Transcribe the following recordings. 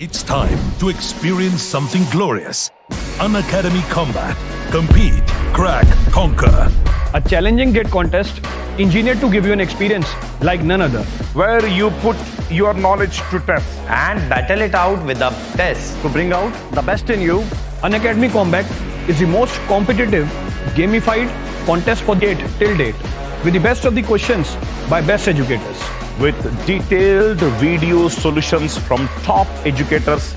It's time to experience something glorious. Unacademy Combat. Compete, crack, conquer. A challenging GATE contest engineered to give you an experience like none other. Where you put your knowledge to test and battle it out with a test. To bring out the best in you, Unacademy Combat is the most competitive, gamified contest for GATE till date, with the best of the questions by best educators. with detailed video solutions from top educators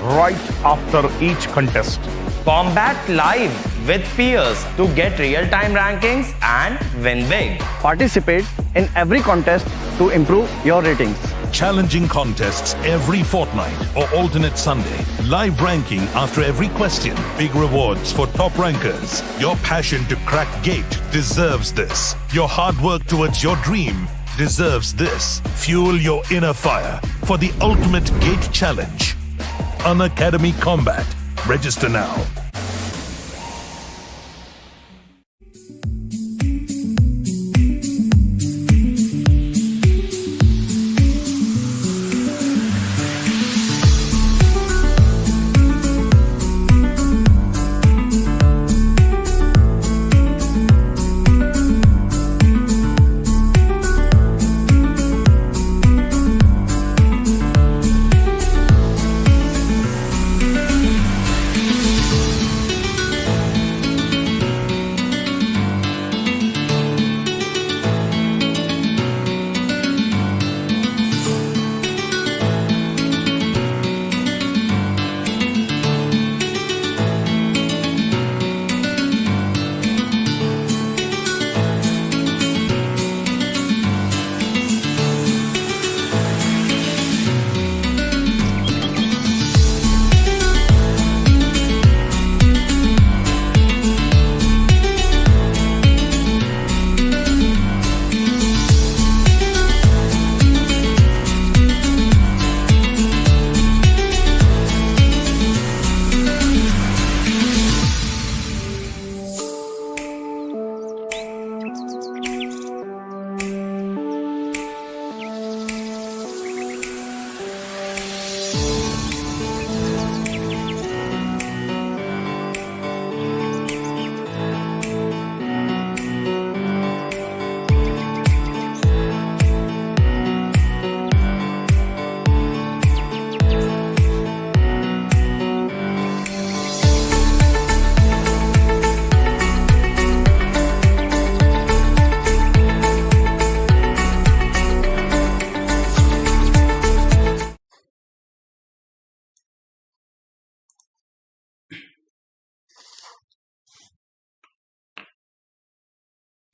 right after each contest. Combat live with peers to get real-time rankings and win big. Participate in every contest to improve your ratings. Challenging contests every fortnight or alternate Sunday. Live ranking after every question. Big rewards for top rankers. Your passion to crack GATE deserves this. Your hard work towards your dream deserves this. Fuel your inner fire for the ultimate GATE challenge. Unacademy Combat. Register now.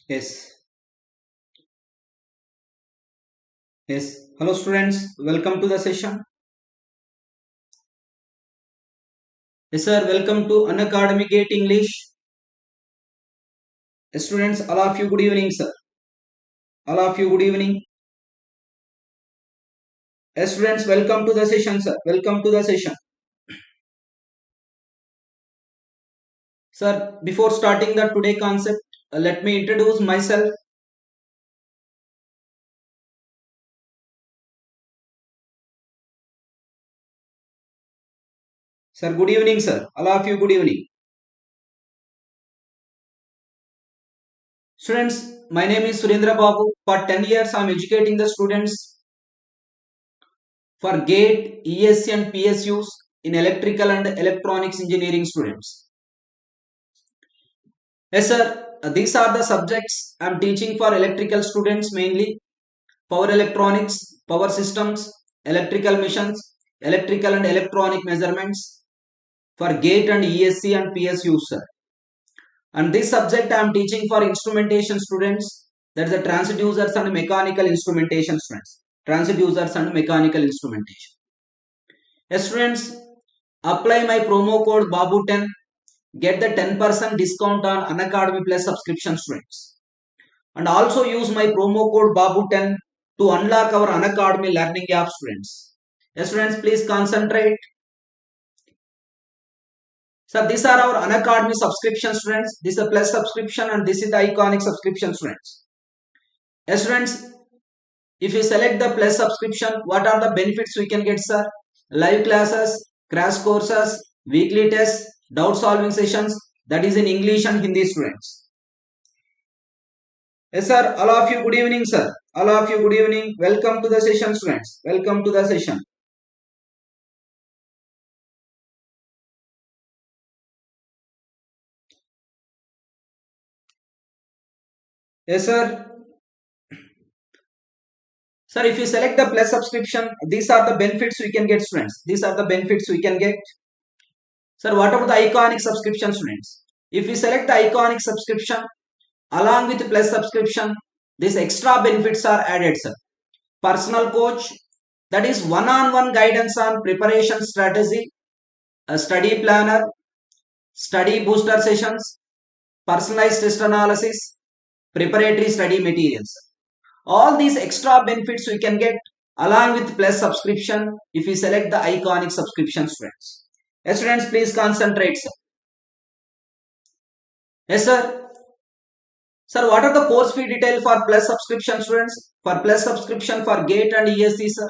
Yes. Yes. Hello students. Welcome to the session. Yes sir. Welcome to Unacademy GATE English. Students, all of you good evening sir. All of you good evening. Students, welcome to the session sir. Welcome to the session. Sir, before starting the today concept, let me introduce myself. Sir, good evening sir. All of you good evening. Students, my name is Surendra Babu. For 10 years, I am educating the students for GATE, ESE and PSUs in electrical and electronics engineering students. Yes sir, these are the subjects I am teaching for electrical students mainly. Power electronics, power systems, electrical missions, electrical and electronic measurements for GATE and ESE and PSUs sir. And this subject I am teaching for instrumentation students, that is the transducers and mechanical instrumentation students. Transducers and mechanical instrumentation. Yes, students, apply my promo code BABU10, get the 10% discount on Unacademy Plus subscription students. And also use my promo code BABU10 to unlock our Unacademy learning app students. Yes, students, please concentrate. So these are our Unacademy subscription students. This is a plus subscription and this is the iconic subscription students. Yes, students, if you select the plus subscription, what are the benefits we can get, sir? live classes, crash courses, weekly tests, doubt solving sessions, that is in English and Hindi students. Yes sir, all of you good evening sir. All of you good evening. Welcome to the session students. Welcome to the session. Yes sir. Sir, if you select the plus subscription, these are the benefits we can get students. These are the benefits we can get. Sir, what about the iconic subscription students? If we select the iconic subscription along with plus subscription, these extra benefits are added sir. Personal coach, that is one-on-one guidance on preparation strategy, a study planner, study booster sessions, personalized test analysis, preparatory study materials. All these extra benefits we can get along with plus subscription if we select the iconic subscription students. Yes, students, please concentrate, sir. Yes, sir. Sir, what are the course fee detail for plus subscription students? For plus subscription for GATE and ESE, sir.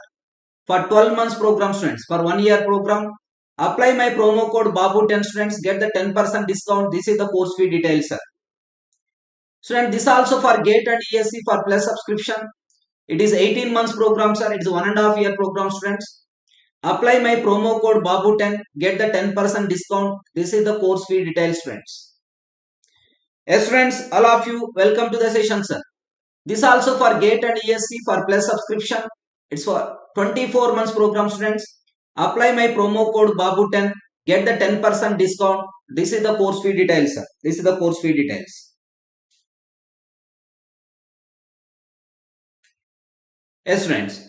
For 12 months program students, for 1 year program, apply my promo code BABU10 students, get the 10% discount. This is the course fee detail, sir. Student, this also for GATE and ESE for plus subscription. It is 18 months program, sir. It is 1.5 year program, students. Apply my promo code BABU10, get the 10% discount. This is the course fee detail, students. Yes, friends, all of you, welcome to the session, sir. This also for GATE and ESE for plus subscription. It's for 24 months program, students. Apply my promo code BABU10, get the 10% discount. This is the course fee details, sir. This is the course fee details. Yes, friends.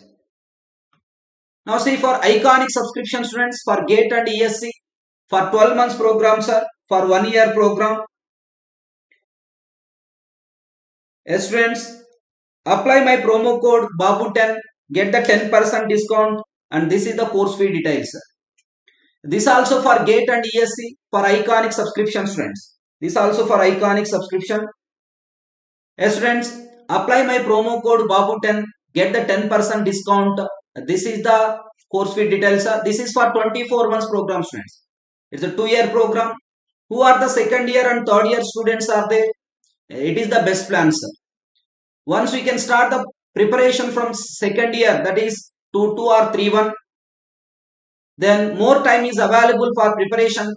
Now see, for iconic subscription students for GATE and ESE for 12 months program, sir, for 1 year program. Yes, friends, apply my promo code BABU10, get the 10% discount, and this is the course fee details, sir. This also for GATE and ESE for iconic subscription students. This also for iconic subscription. Yes, friends, apply my promo code BABU10, get the 10% discount. This is the course fee details, sir. This is for 24 months program students. It's a 2-year program. Who are the second year and third year students are they? It is the best plan, sir. Once we can start the preparation from second year, that is 2-2 or 3-1, then more time is available for preparation.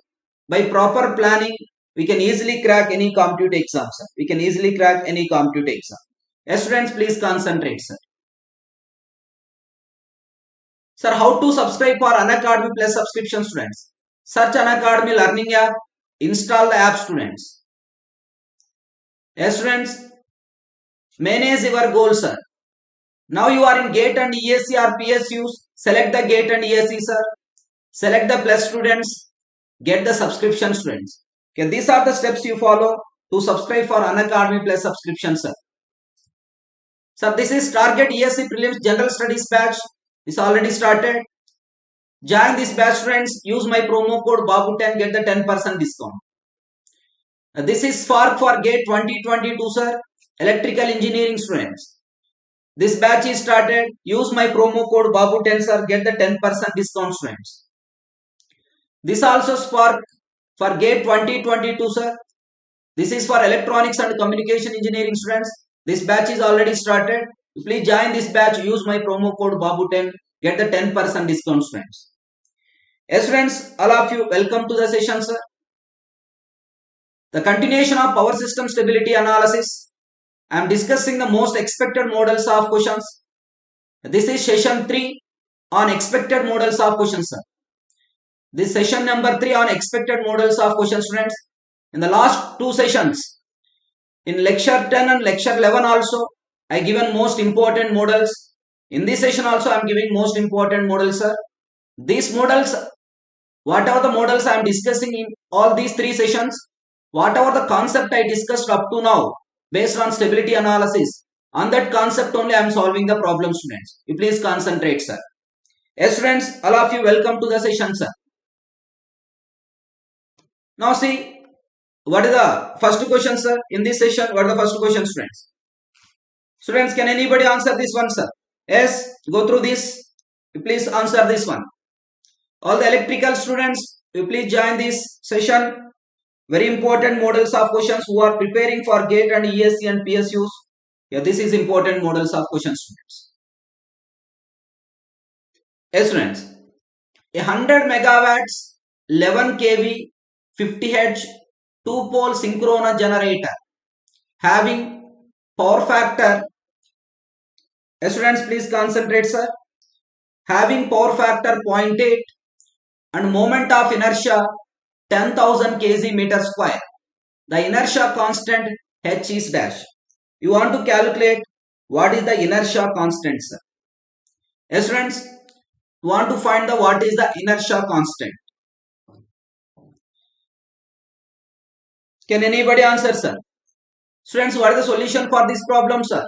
By proper planning, we can easily crack any competitive exam, sir. We can easily crack any competitive exam. Yes, students, please concentrate, sir. Sir, how to subscribe for Unacademy Plus subscription students? Search Unacademy Learning app, install the app, students. Yes, students, manage your goals, sir. Now you are in GATE and ESE or PSUs. Select the GATE and ESE, sir. Select the plus students. Get the subscription students. Okay, these are the steps you follow to subscribe for Unacademy Plus subscription, sir. Sir, this is Target ESE Prelims General Studies batch. It's already started. Join this batch, friends. Use my promo code BABU10, get the 10% discount. This is for GATE 2022, sir. Electrical engineering students. This batch is started. Use my promo code BABU10, sir. Get the 10% discount, students. This also Spark for GATE 2022, sir. This is for electronics and communication engineering students. This batch is already started. Please join this batch. Use my promo code BABU10. Get the 10% discount, students. Yes, friends, all of you, welcome to the session, sir. The continuation of power system stability analysis. I am discussing the most expected models of questions. This is session 3 on expected models of questions, sir. This session number 3 on expected models of questions, students. In the last 2 sessions, in lecture 10 and lecture 11 also, I given most important models. In this session also, I am giving most important models, sir. These models, whatever the models I am discussing in all these 3 sessions, whatever the concept I discussed up to now, based on stability analysis, on that concept only I am solving the problem, students. You please concentrate, sir. Yes, friends, all of you, welcome to the session, sir. Now see, what is the first question, sir? In this session, what are the first question, students? Students, can anybody answer this one, sir? Yes, go through this. You please answer this one. All the electrical students, you please join this session. Very important models of questions who are preparing for GATE and ESE and PSUs. Yeah, this is important models of questions, students. Yes, students. A 100 megawatts, 11 kV, 50 Hz, 2-pole synchronous generator having power factor. Yes, students, please concentrate, sir. Having power factor 0.8 and moment of inertia 10,000 kg meter square. The inertia constant h is dash. You want to calculate what is the inertia constant, sir. Yes, friends, you want to find the what is the inertia constant. Can anybody answer, sir? Students, what is the solution for this problem, sir?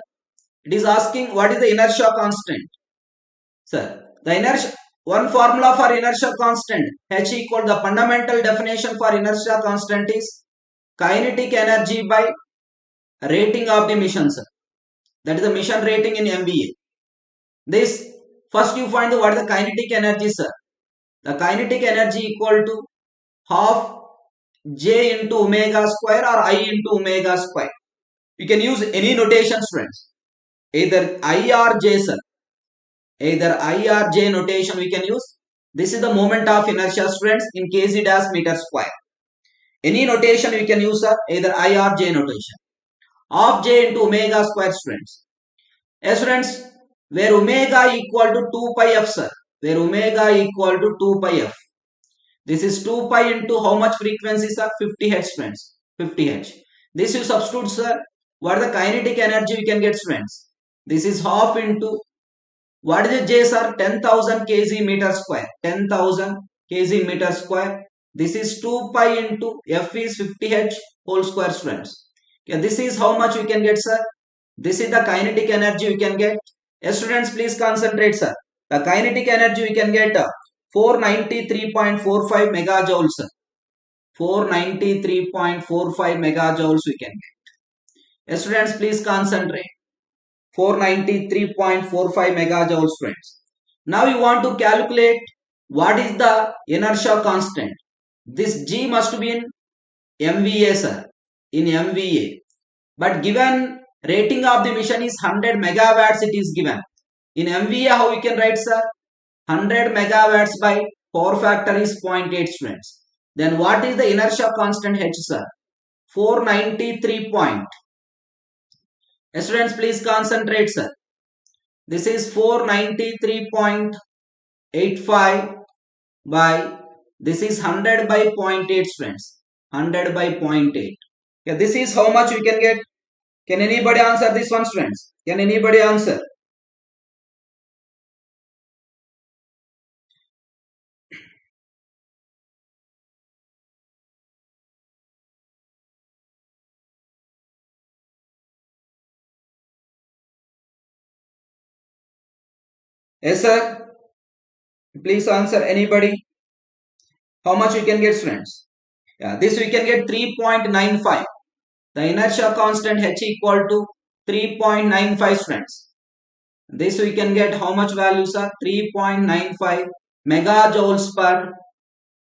It is asking what is the inertia constant. Sir, the inertia, one formula for inertia constant, h equal, the fundamental definition for inertia constant is kinetic energy by rating of the mission, sir. That is the mission rating in MVA. This, first you find what is the kinetic energy, sir. The kinetic energy equal to half J into omega square or I into omega square. You can use any notation, friends. Either I or J, sir. Either I or J notation we can use. This is the moment of inertia, friends, in kg dash meter square. Any notation we can use, sir. Either I or J notation. Half J into omega square, friends. Yes, friends, where omega equal to 2 pi f, sir. Where omega equal to 2 pi f. This is 2 pi into how much frequency, sir? 50 Hz, friends. 50 Hz. This you substitute, sir. What is the kinetic energy we can get, friends? This is half into, what is the J, sir? 10,000 kg meter square. 10,000 kg meter square. This is 2 pi into f is 50 Hz whole square, friends. Okay, this is how much we can get, sir. This is the kinetic energy we can get. Yes, students, please concentrate, sir. The kinetic energy we can get 493.45 megajoules, sir. 493.45 megajoules we can get. Yes, students, please concentrate. 493.45 megajoules, friends. Now you want to calculate what is the inertia constant. This G must be in MVA, sir. In MVA. But given rating of the mission is 100 megawatts, it is given. In MVA, how we can write, sir? 100 megawatts by power factor is 0.8, students. Then what is the inertia constant H, sir? 493 point. Students, please concentrate, sir. This is 493.85 by, this is 100 by 0.8, students. 100 by 0.8. Yeah, this is how much we can get. Can anybody answer this one, students? Can anybody answer? Yes, sir. Please answer, anybody. How much we can get, students? Yeah, this we can get 3.95. The inertia constant H equal to 3.95, students. This we can get how much values are 3.95 megajoules per.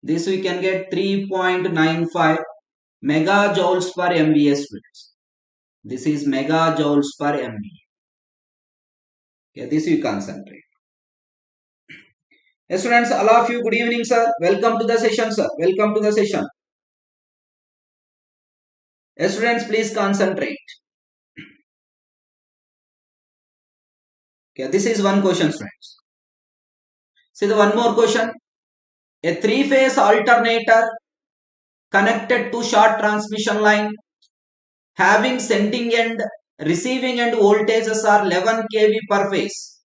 This we can get 3.95 megajoules per MVA, students. This is megajoules per MVA. Okay, this we concentrate. Yes, students, all of you, good evening, sir. Welcome to the session, sir. Welcome to the session. Yes, students, please concentrate. Okay, this is one question, friends. See the one more question. A three-phase alternator connected to short transmission line having sending and receiving end voltages are 11 kV per phase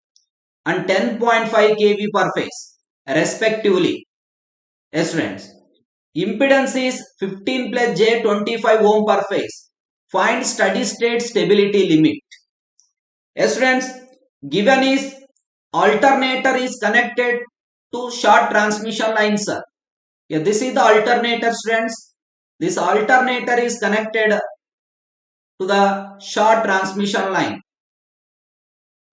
and 10.5 kV per phase respectively. Yes, friends. Impedance is 15 plus J 25 ohm per phase. Find steady state stability limit. Yes, friends. Given is alternator is connected to short transmission line, sir. Yeah, this is the alternator, friends. This alternator is connected to the short transmission line.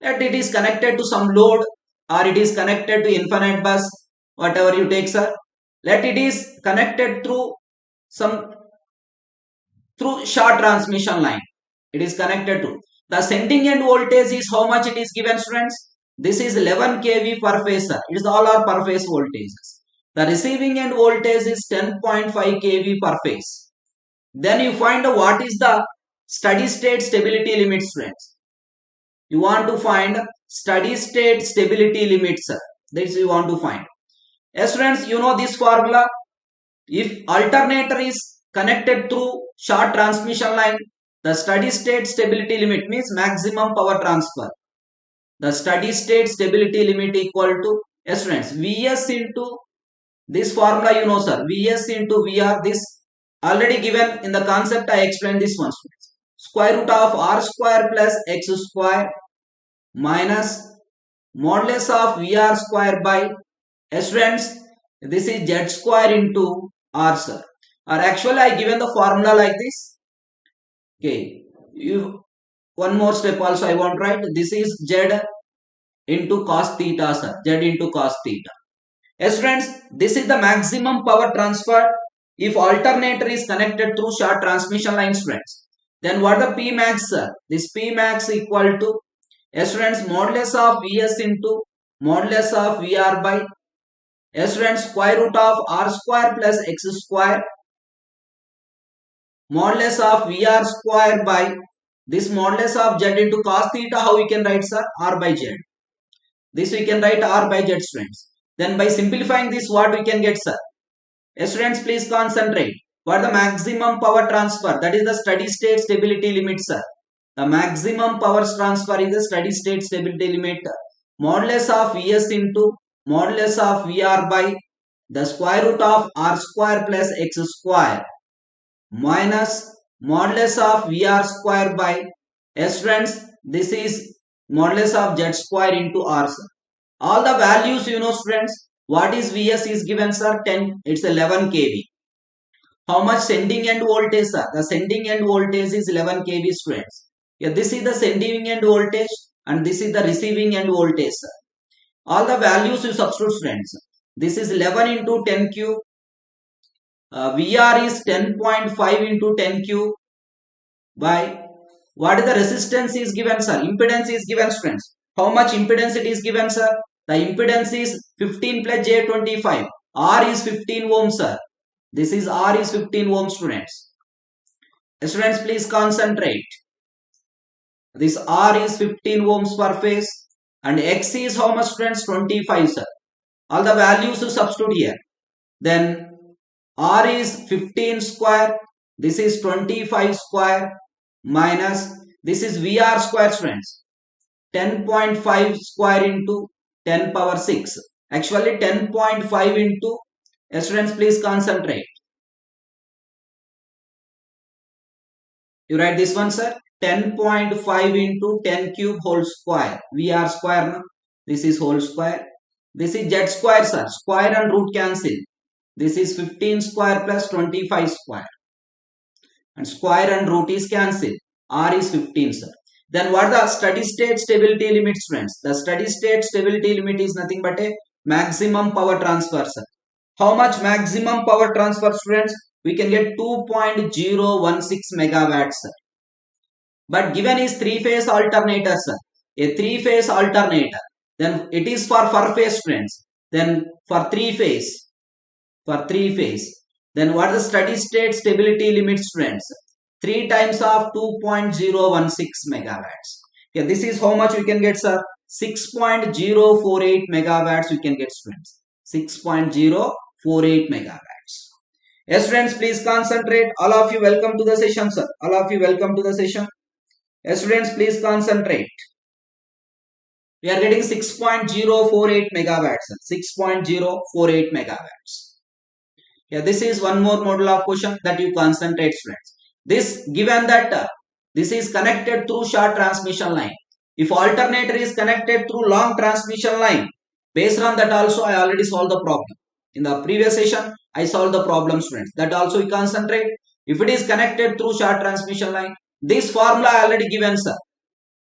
That it is connected to some load or it is connected to infinite bus whatever you take, sir. Let it is connected through short transmission line. It is connected to. The sending end voltage is how much it is given, students? This is 11 kV per phase, sir. It is all our per phase voltages. The receiving end voltage is 10.5 kV per phase. Then you find what is the steady state stability limit, students. You want to find steady state stability limit, sir. This you want to find. Yes, students, you know this formula. If alternator is connected through short transmission line, the steady state stability limit means maximum power transfer. The steady state stability limit equal to, yes friends, Vs into this formula, you know, sir, Vs into Vr. This already given in the concept. I explained this one, students. Square root of r square plus x square minus modulus of Vr square by, yes friends, this is z square into r, sir. Or actually I given the formula like this. Okay, one more step also I want to write. This is z into cos theta, sir. Z into cos theta. Yes, friends, this is the maximum power transfer if alternator is connected through short transmission lines, friends. Then what the P max, sir? This P max equal to, yes, friends, modulus of Vs into modulus of Vr by, yes, friends, square root of r square plus x square modulus of Vr square by this modulus of z into cos theta. How we can write, sir? R by z. This we can write R by z, friends. Then by simplifying this, what we can get, sir? Yes, friends, please concentrate. What the maximum power transfer? That is the steady state stability limit, sir. The maximum power transfer is the steady state stability limit. Modulus of Vs into modulus of Vr by the square root of r square plus x square minus modulus of Vr square by, yes, friends, this is modulus of z square into r, sir. All the values, you know, students. What is Vs is given, sir? 10. It's 11 kV. How much sending end voltage, sir? The sending end voltage is 11 kV, students. Yeah, this is the sending end voltage and this is the receiving end voltage, sir. All the values you substitute, friends. This is 11 into 10 cube. Vr is 10.5 into 10 cube by what is the resistance is given, sir? Impedance is given, friends. How much impedance it is given, sir? The impedance is 15 plus j25. R is 15 ohms, sir. This is R is 15 ohms, students. Students, please concentrate. This R is 15 ohms per phase and X is how much, friends? 25, sir. All the values to substitute here. Then R is 15 square. This is 25 square minus this is Vr square, friends. 10.5 square into 10 power 6. Actually 10.5 into, students, please concentrate. You write this one, sir. 10.5 into 10 cube whole square. Vr square. No? This is whole square. This is z square, sir. Square and root cancel. This is 15 square plus 25 square. And square and root is cancelled. R is 15, sir. Then what the steady state stability limits, friends? The steady state stability limit is nothing but a maximum power transfer, sir. How much maximum power transfer, friends? We can get 2.016 megawatts, sir. But given is 3-phase alternator, sir. A 3-phase alternator. Then it is for phase, friends. Then for 3-phase. Then what is the steady state stability limits, friends? 3 times of 2.016 megawatts. Yeah, this is how much we can get, sir. 6.048 megawatts we can get, friends. 6.048 megawatts. Yes, friends, please concentrate. All of you welcome to the session, sir. All of you welcome to the session. Yes, students, please concentrate. We are getting 6.048 megawatts, sir. 6.048 megawatts. Yeah, this is one more model of question that you concentrate, friends. This given that this is connected through short transmission line. If alternator is connected through long transmission line, based on that also I already solved the problem. In the previous session, I solved the problem, friends. That also we concentrate. If it is connected through short transmission line, this formula I already given, sir.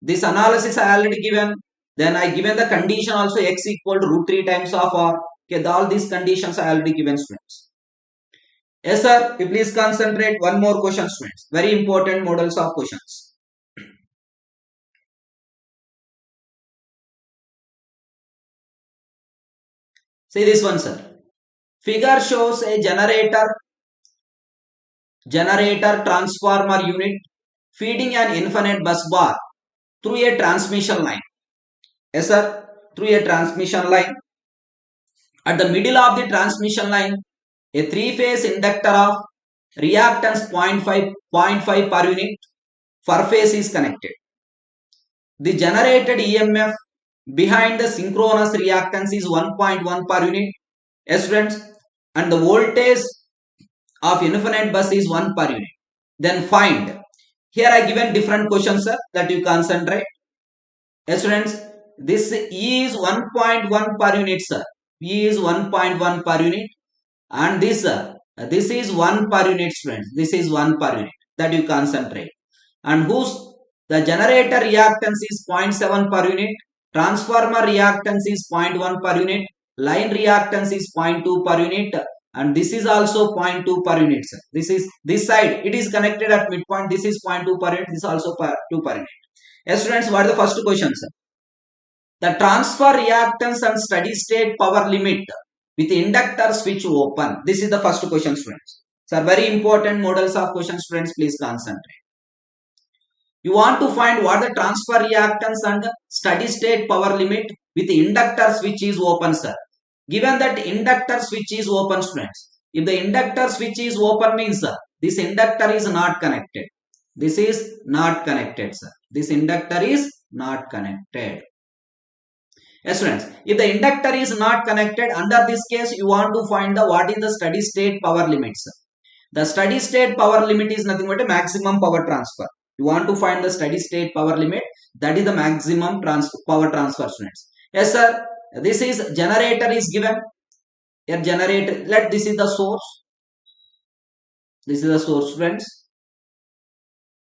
This analysis I already given. Then I given the condition also x equal to root 3 times of r. Okay, all these conditions are already given, students. Yes, sir. You please concentrate. One more question, students. Very important models of questions. See this one, sir. Figure shows a generator transformer unit feeding an infinite bus bar through a transmission line. Yes, sir. Through a transmission line. At the middle of the transmission line, a three-phase inductor of reactance 0.5 per unit per phase is connected. The generated EMF behind the synchronous reactance is 1.1 per unit. Yes, friends. And the voltage of infinite bus is 1 per unit. Then find. Here I given different questions, sir, that you concentrate. Yes, friends. This E is 1.1 per unit, sir. E is 1.1 per unit. And this is 1 per unit, friends. This is 1 per unit. That you concentrate. And the generator reactance is 0.7 per unit. Transformer reactance is 0.1 per unit. Line reactance is 0.2 per unit. And this is also 0.2 per unit, sir. This side, it is connected at midpoint. This is 0.2 per unit. This is also 2 per unit. Yes, students, what is the first question, sir? The transfer reactance and steady state power limit with inductor switch open. This is the first question, students. Sir, very important models of questions, students. Please concentrate. You want to find what the transfer reactance and steady state power limit with inductor switch is open, sir. Given that inductor switch is open, students. If the inductor switch is open means, sir, this inductor is not connected. This is not connected, sir. This inductor is not connected. Yes, students. If the inductor is not connected, under this case, you want to find what is the steady state power limit, sir. The steady state power limit is nothing but a maximum power transfer. You want to find the steady state power limit, that is the maximum power transfer, students. Yes, sir. This is generator is given. Here generator, this is the source. This is the source, friends.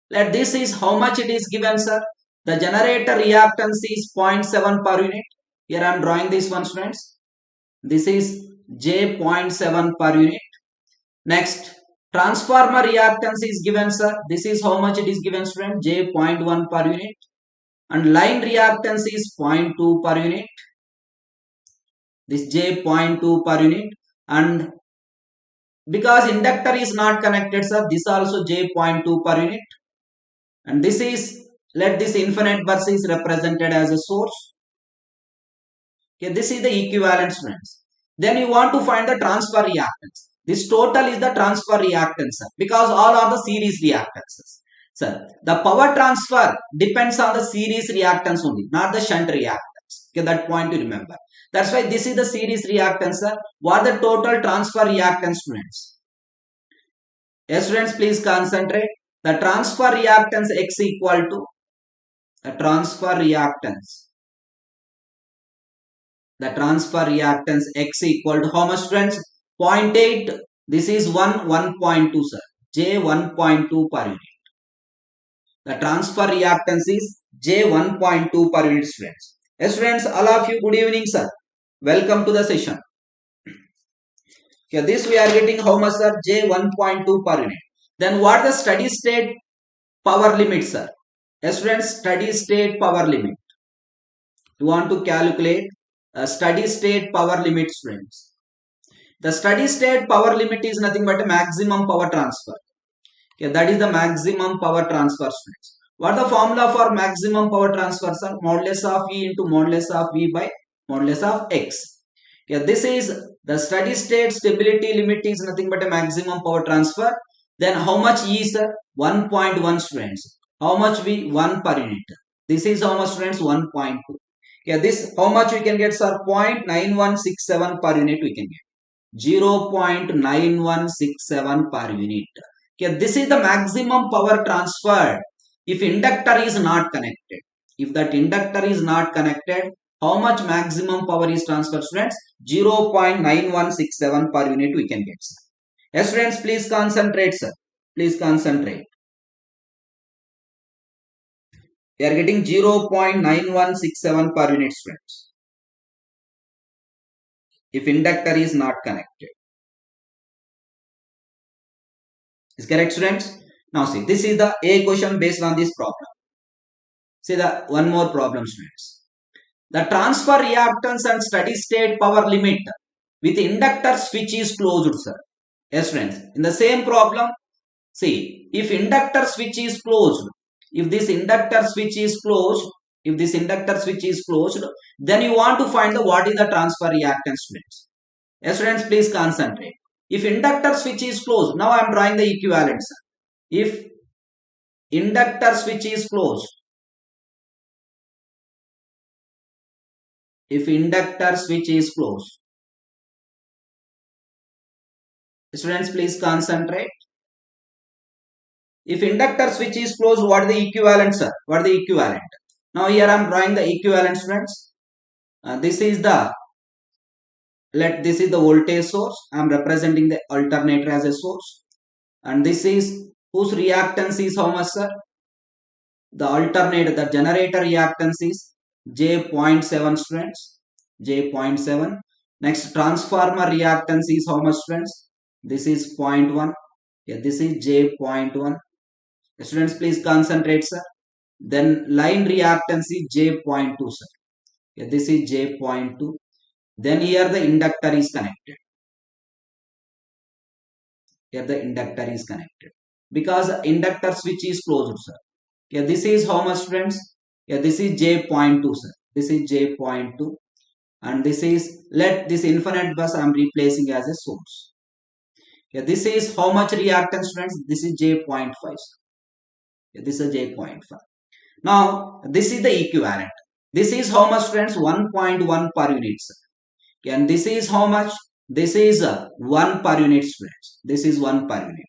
This is how much it is given, sir. The generator reactance is 0.7 per unit. Here I am drawing this one, friends. This is J 0.7 per unit. Next, transformer reactance is given, sir. This is how much it is given, friend. J 0.1 per unit. And line reactance is 0.2 per unit. This J 0.2 per unit. And because inductor is not connected, sir, this also J 0.2 per unit. And this is, let this infinite bus is represented as a source. Okay, this is the equivalent, friends. Then you want to find the transfer reactance. This total is the transfer reactance, sir, because all are the series reactances. Sir, the power transfer depends on the series reactance only, not the shunt reactance. Okay, that point to remember. That's why this is the series reactance, sir. What are the total transfer reactance, students? Yes, students, please concentrate. The transfer reactance X equal to the transfer reactance. The transfer reactance X equal to how much, friends? 0.8. This is 1.2, sir. J 1.2 per unit. The transfer reactance is J 1.2 per unit, students. Yes, students, all of you, good evening, sir. Welcome to the session. Okay, this we are getting how much, sir? J 1.2 per unit. Then what the steady state power limit, sir? Yes, students, steady state power limit. You want to calculate a steady state power limit, friends. The steady state power limit is nothing but a maximum power transfer. Okay, that is the maximum power transfer, friends. What is the formula for maximum power transfer, sir? Modulus of E into modulus of V by modulus of X. Okay, this is the steady state stability limit is nothing but a maximum power transfer. Then how much E, sir? 1.1, friends. How much V? 1 per unit. This is how much, friends? 1.2. Yeah, this how much we can get, sir? 0.9167 per unit we can get. 0.9167 per unit. Okay, this is the maximum power transferred if inductor is not connected. If that inductor is not connected, how much maximum power is transferred, friends? 0.9167 per unit we can get, sir. Yes, friends, please concentrate, sir. Please concentrate. We are getting 0.9167 per unit, friends. if inductor is not connected. Is correct, students? Now see, this is the A question based on this problem. See the one more problem, students. The transfer reactance and steady state power limit with inductor switch is closed, sir. Yes, friends. In the same problem, see, if inductor switch is closed, if this inductor switch is closed, then you want to find the what is the transfer reactance, students. Yes, students, please concentrate. If inductor switch is closed, now I am drawing the equivalent, sir. If inductor switch is closed, students, please concentrate. If inductor switch is closed, what is the equivalent, sir? What is the equivalent? Now here I am drawing the equivalent, students. This is the voltage source. I am representing the alternator as a source, and this is whose reactance is how much, sir? The alternator, the generator reactance is J.7, students. J.7. Next, transformer reactance is how much, students? This is 0.1. Yeah, this is J.1. Students, please concentrate, sir. Then line reactance is J.2, sir. Yeah, this is J.2. Then here the inductor is connected. Because the inductor switch is closed, sir. Yeah, this is how much, friends? Yeah, this is J.2, sir. This is J.2. And this is, let this infinite bus I am replacing as a source. Yeah, this is how much reactance, friends? This is J.5. Yeah, this is J.5. Now, this is the equivalent. This is how much, friends? 1.1 per unit, sir. Okay, and this is how much? This is 1 per unit, friends. This is 1 per unit.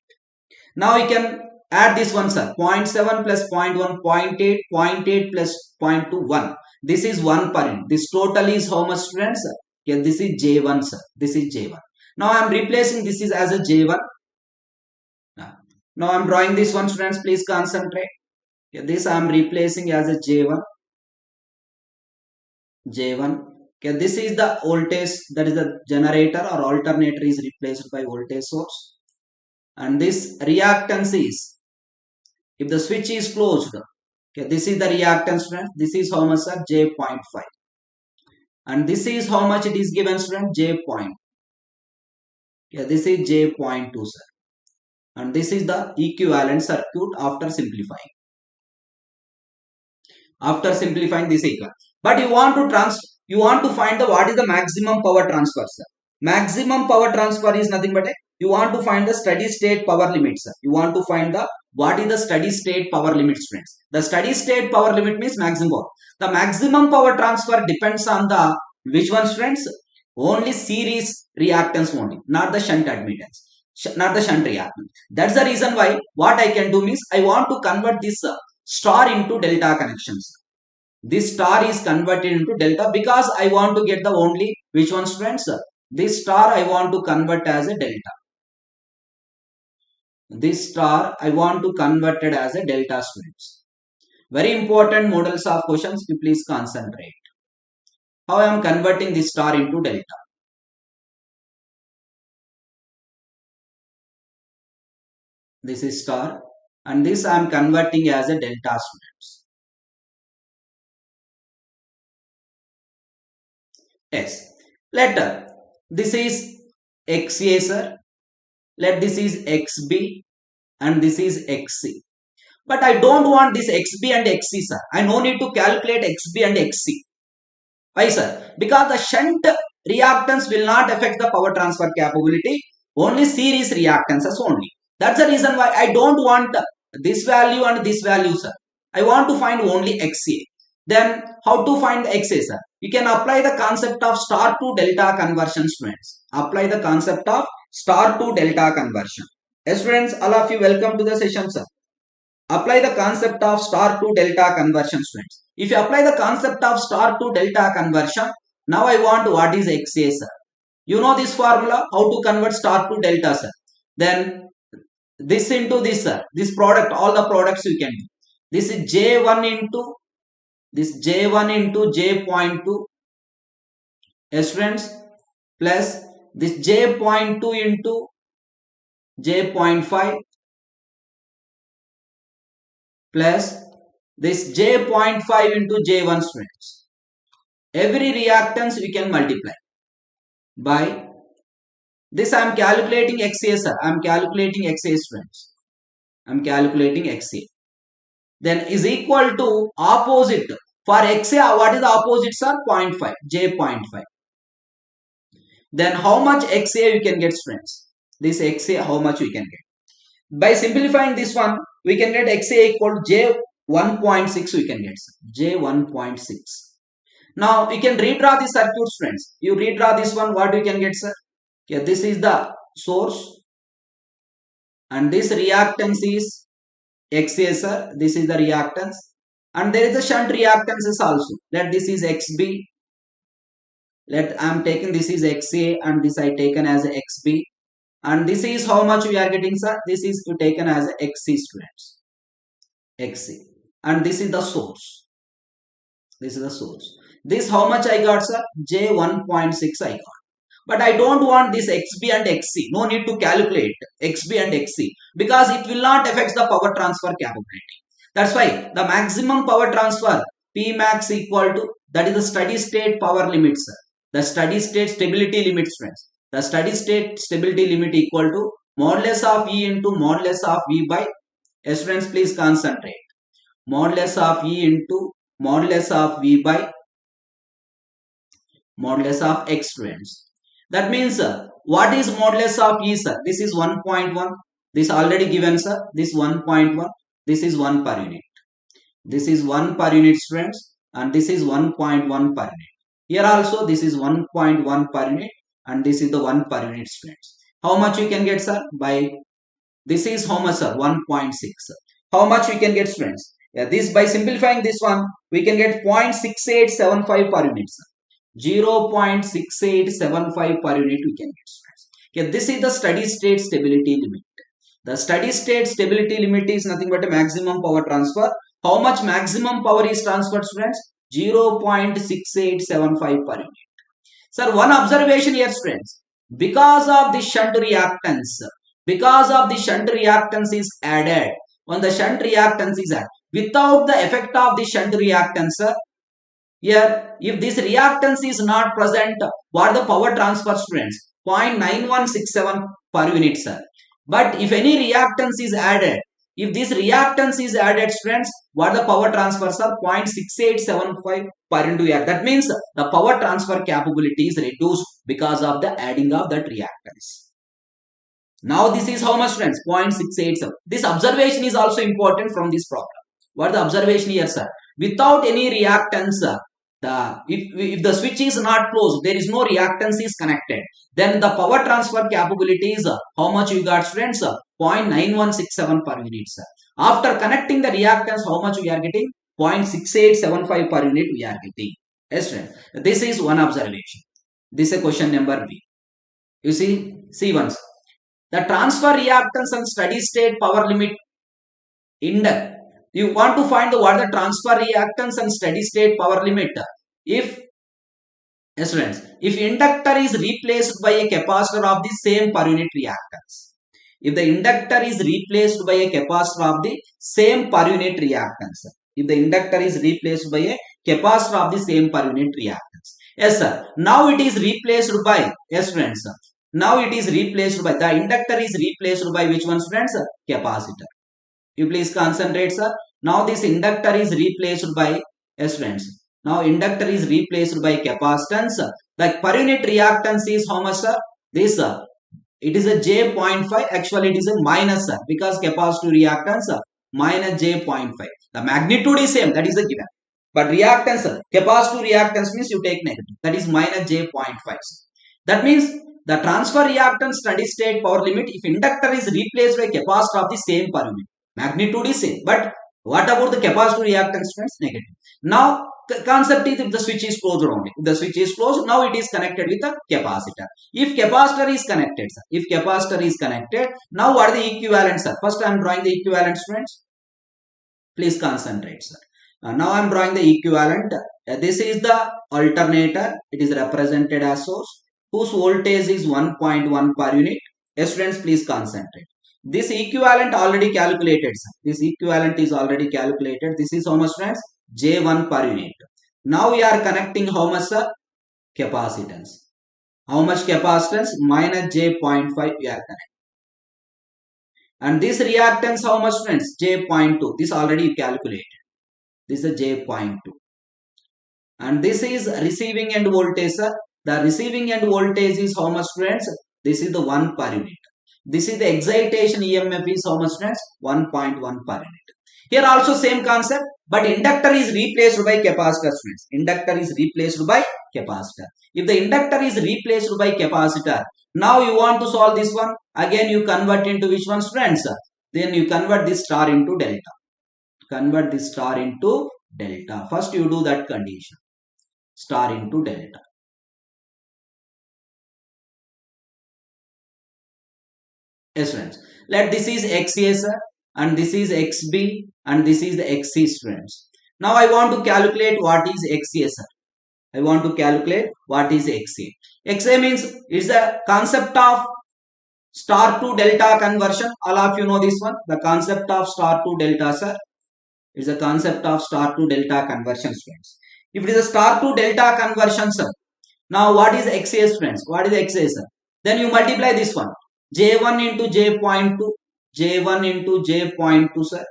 Now we can add this one, sir. 0.7 plus 0.1, 0.8, 0.8 plus 0.2, 1. This is 1 per unit. This total is how much, friends? Okay, this is J1, sir. This is J1. Now I am replacing this is as a J1. Now I am drawing this one, students. Please concentrate. Okay, this I am replacing as a J1. Okay, this is the voltage, that is the generator or alternator is replaced by voltage source. And this reactance is, if the switch is closed, okay, this is the reactance, friends. This is how much, sir? J.5. And this is how much it is given, friends? J. Okay, this is J.2, sir. And this is the equivalent circuit after simplifying. After simplifying this equal. But you want to find the what is the maximum power transfer, sir. Maximum power transfer is nothing but you want to find the steady state power limit, sir. You want to find the what is the steady state power limit, friends. The steady state power limit means maximum power. The maximum power transfer depends on the which ones, friends? Only series reactance only, not the shunt admittance, not the shunt reactance. That's the reason why what I can do means I want to convert this star into delta connections. This star is converted into delta because I want to get the only which ones, friends? This star I want to convert as a delta. This star I want to convert it as a delta, students. Very important models of questions. You please concentrate. How I am converting this star into delta. This is star and this I am converting as a delta, students. Yes. Let this is XA, sir. Let this is XB and this is XC. But I don't want this XB and XC, sir. I no need to calculate XB and XC. Why, sir? Because the shunt reactance will not affect the power transfer capability. Only series reactances only. That's the reason why I don't want this value and this value, sir. I want to find only XA. Then how to find the XA, sir? You can apply the concept of star to delta conversion, students. Apply the concept of star to delta conversion. Yes, friends, all of you welcome to the session, sir. Apply the concept of star to delta conversion, students. If you apply the concept of star to delta conversion, now I want what is XA, sir. You know this formula, how to convert star to delta, sir. Then this into this, sir. This product, all the products you can do. This is J1 into this J1 into J.2. Yes, friends. plus this J.2 into J.5 plus this J.5 into J1 students. Every reactance we can multiply by this. I am calculating XA, sir. I am calculating XA, students. I am calculating XA. Then is equal to opposite. For XA, what is the opposite, sir? 0.5. J.5. Then how much XA you can get, students? This XA, how much we can get? By simplifying this one, we can get XA equal to J1.6 we can get, sir. J1.6. Now you can redraw the circuit, friends. You redraw this one, what you can get, sir? Okay, this is the source and this reactance is XA, sir. This is the reactance and there is a shunt reactances also. Let this is XB. Let I am taking this is XA and this I taken as XB. And this is how much we are getting, sir. This is taken as XC, students. XC. And this is the source. This is the source. This how much I got, sir? J1.6 I got. But I don't want this XB and XC. No need to calculate XB and XC because it will not affect the power transfer capability. That's why the maximum power transfer P max equal to, that is the steady state power limit, sir. The steady state stability limit, friends. The steady state stability limit equal to modulus of E into modulus of V by, yes, friends, please concentrate. Modulus of E into modulus of V by modulus of X, friends. That means, what is modulus of E, sir? This is 1.1. This already given, sir. This 1.1. This is 1 per unit. This is 1 per unit, friends. And this is 1.1 per unit. Here also, this is 1.1 per unit. And this is the 1 per unit, friends. How much you can get, sir? By this is how much, sir? 1.6. How much we can get, friends? Yeah, this by simplifying this one, we can get 0.6875 per unit, sir. 0.6875 per unit we can get, friends. Okay, this is the steady state stability limit. The steady state stability limit is nothing but a maximum power transfer. How much maximum power is transferred, friends? 0.6875 per unit. Sir, one observation here, friends. Because of the shunt reactance is added. When the shunt reactance is added, without the effect of the shunt reactance, here, if this reactance is not present, what the power transfer, friends? 0.9167 per unit, sir. But if any reactance is added, if this reactance is added, friends, what the power transfers are? 0.6875 per into air. That means the power transfer capability is reduced because of the adding of that reactance. Now this is how much, friends? 0.687. This observation is also important from this problem. What the observation here, sir? Without any reactance, if the switch is not closed, there is no reactance is connected, then the power transfer capability is how much you got, friends? 0.9167 per unit, sir. After connecting the reactance, how much we are getting? 0.6875 per unit we are getting. Yes, friends. This is one observation. This is question number B. You see once. The transfer reactance and steady state power limit index. You want to find what the transfer reactance and steady state power limit. If, yes, friends, if inductor is replaced by a capacitor of the same per unit reactance. If the inductor is replaced by a capacitor of the same per unit reactance. If the inductor is replaced by a capacitor of the same per unit reactance. Yes, sir. Now it is replaced by, yes, friends. Now it is replaced by, the inductor is replaced by which one, friends? Capacitor. You please concentrate, sir. Now this inductor is replaced by, yes, friends. Now inductor is replaced by capacitance. The per unit reactance is how much, sir? This, it is a J.5. Actually, it is a minus, sir, because capacitive reactance minus J.5. The magnitude is same. That is the given. But reactance, capacitive reactance means you take negative. That is minus J.5. That means the transfer reactance steady state power limit, if inductor is replaced by capacitor of the same per unit, magnitude is same. But what about the capacitive reactance, friends? Negative. Now, the concept is if the switch is closed only. If the switch is closed, now it is connected with a capacitor. If capacitor is connected, sir. If capacitor is connected, now what are the equivalents, sir? First I am drawing the equivalents, friends. Please concentrate, sir. Now I am drawing the equivalent. This is the alternator. It is represented as source. whose voltage is 1.1 per unit. Yes, students, please concentrate. This equivalent already calculated, sir. This equivalent is already calculated. This is how much, friends? J1 per unit. Now we are connecting how much, sir? Capacitance. How much capacitance? Minus J.5 we are connecting. And this reactance how much, friends? J.2. This already calculated. This is J.2. And this is receiving end voltage, sir. The receiving end voltage is how much, friends? This is the 1 per unit. This is the excitation EMF is how much, friends? 1.1 per unit. Here also same concept, but inductor is replaced by capacitor, friends. Inductor is replaced by capacitor. If the inductor is replaced by capacitor, now you want to solve this one. Again you convert into which one, friends? Then you convert this star into delta. Convert this star into delta. First you do that condition. Star into delta. Yes, friends. Let this is XA, sir, and this is XB, and this is the XC, friends. Now I want to calculate what is XA, sir. I want to calculate what is XA. XA means it's the concept of star to delta conversion. All of you know this one. The concept of star to delta, sir. It's the concept of star to delta conversion, friends. If it is a star to delta conversion, sir. Now what is XA, friends? What is XA, sir? Then you multiply this one. J1 into J.2, J1 into J.2, sir,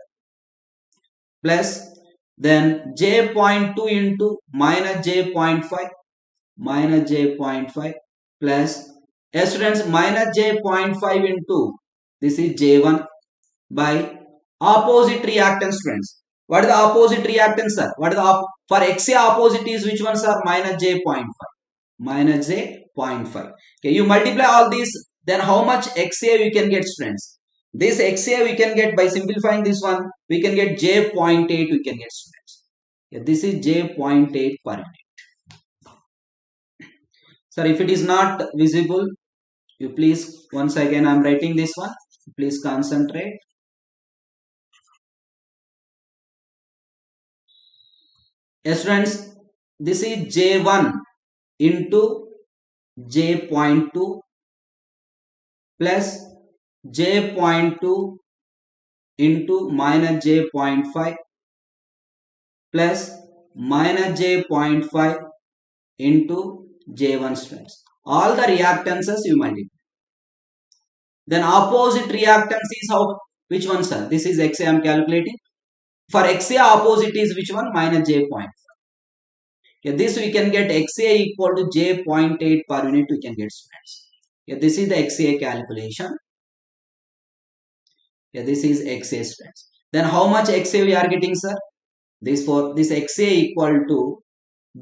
plus then J.2 into minus J.5, minus J.5, plus, yes, students, minus J.5 into, this is J1 by opposite reactance, friends. What is the opposite reactance, sir? What is the for XA opposite is which one, sir? Minus J.5, minus J.5. Okay, you multiply all these. Then how much XA we can get, friends? This XA we can get by simplifying this one. We can get J.8 we can get, students. Yeah, this is J.8 per unit. Sir, if it is not visible, you please, once again I am writing this one. Please concentrate. Yes, friends, this is J1 into J.2 plus J.2 into minus J.5 plus minus J.5 into J1, students. All the reactances you multiply. Then opposite reactance is how, which one, sir? This is XA I am calculating. For XA opposite is which one? Minus J.5. Okay, this we can get XA equal to J.8 per unit we can get, students. Yeah, this is the XA calculation. Yeah, this is XA, students. Then how much XA we are getting, sir? This for this XA equal to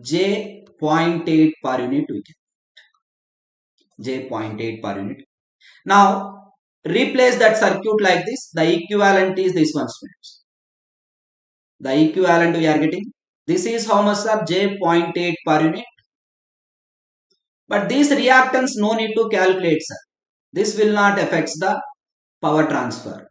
J.8 per unit we get. J.8 per unit. Now replace that circuit like this. The equivalent is this one, students. The equivalent we are getting. This is how much, sir? J.8 per unit. But these reactants no need to calculate, sir. This will not affect the power transfer.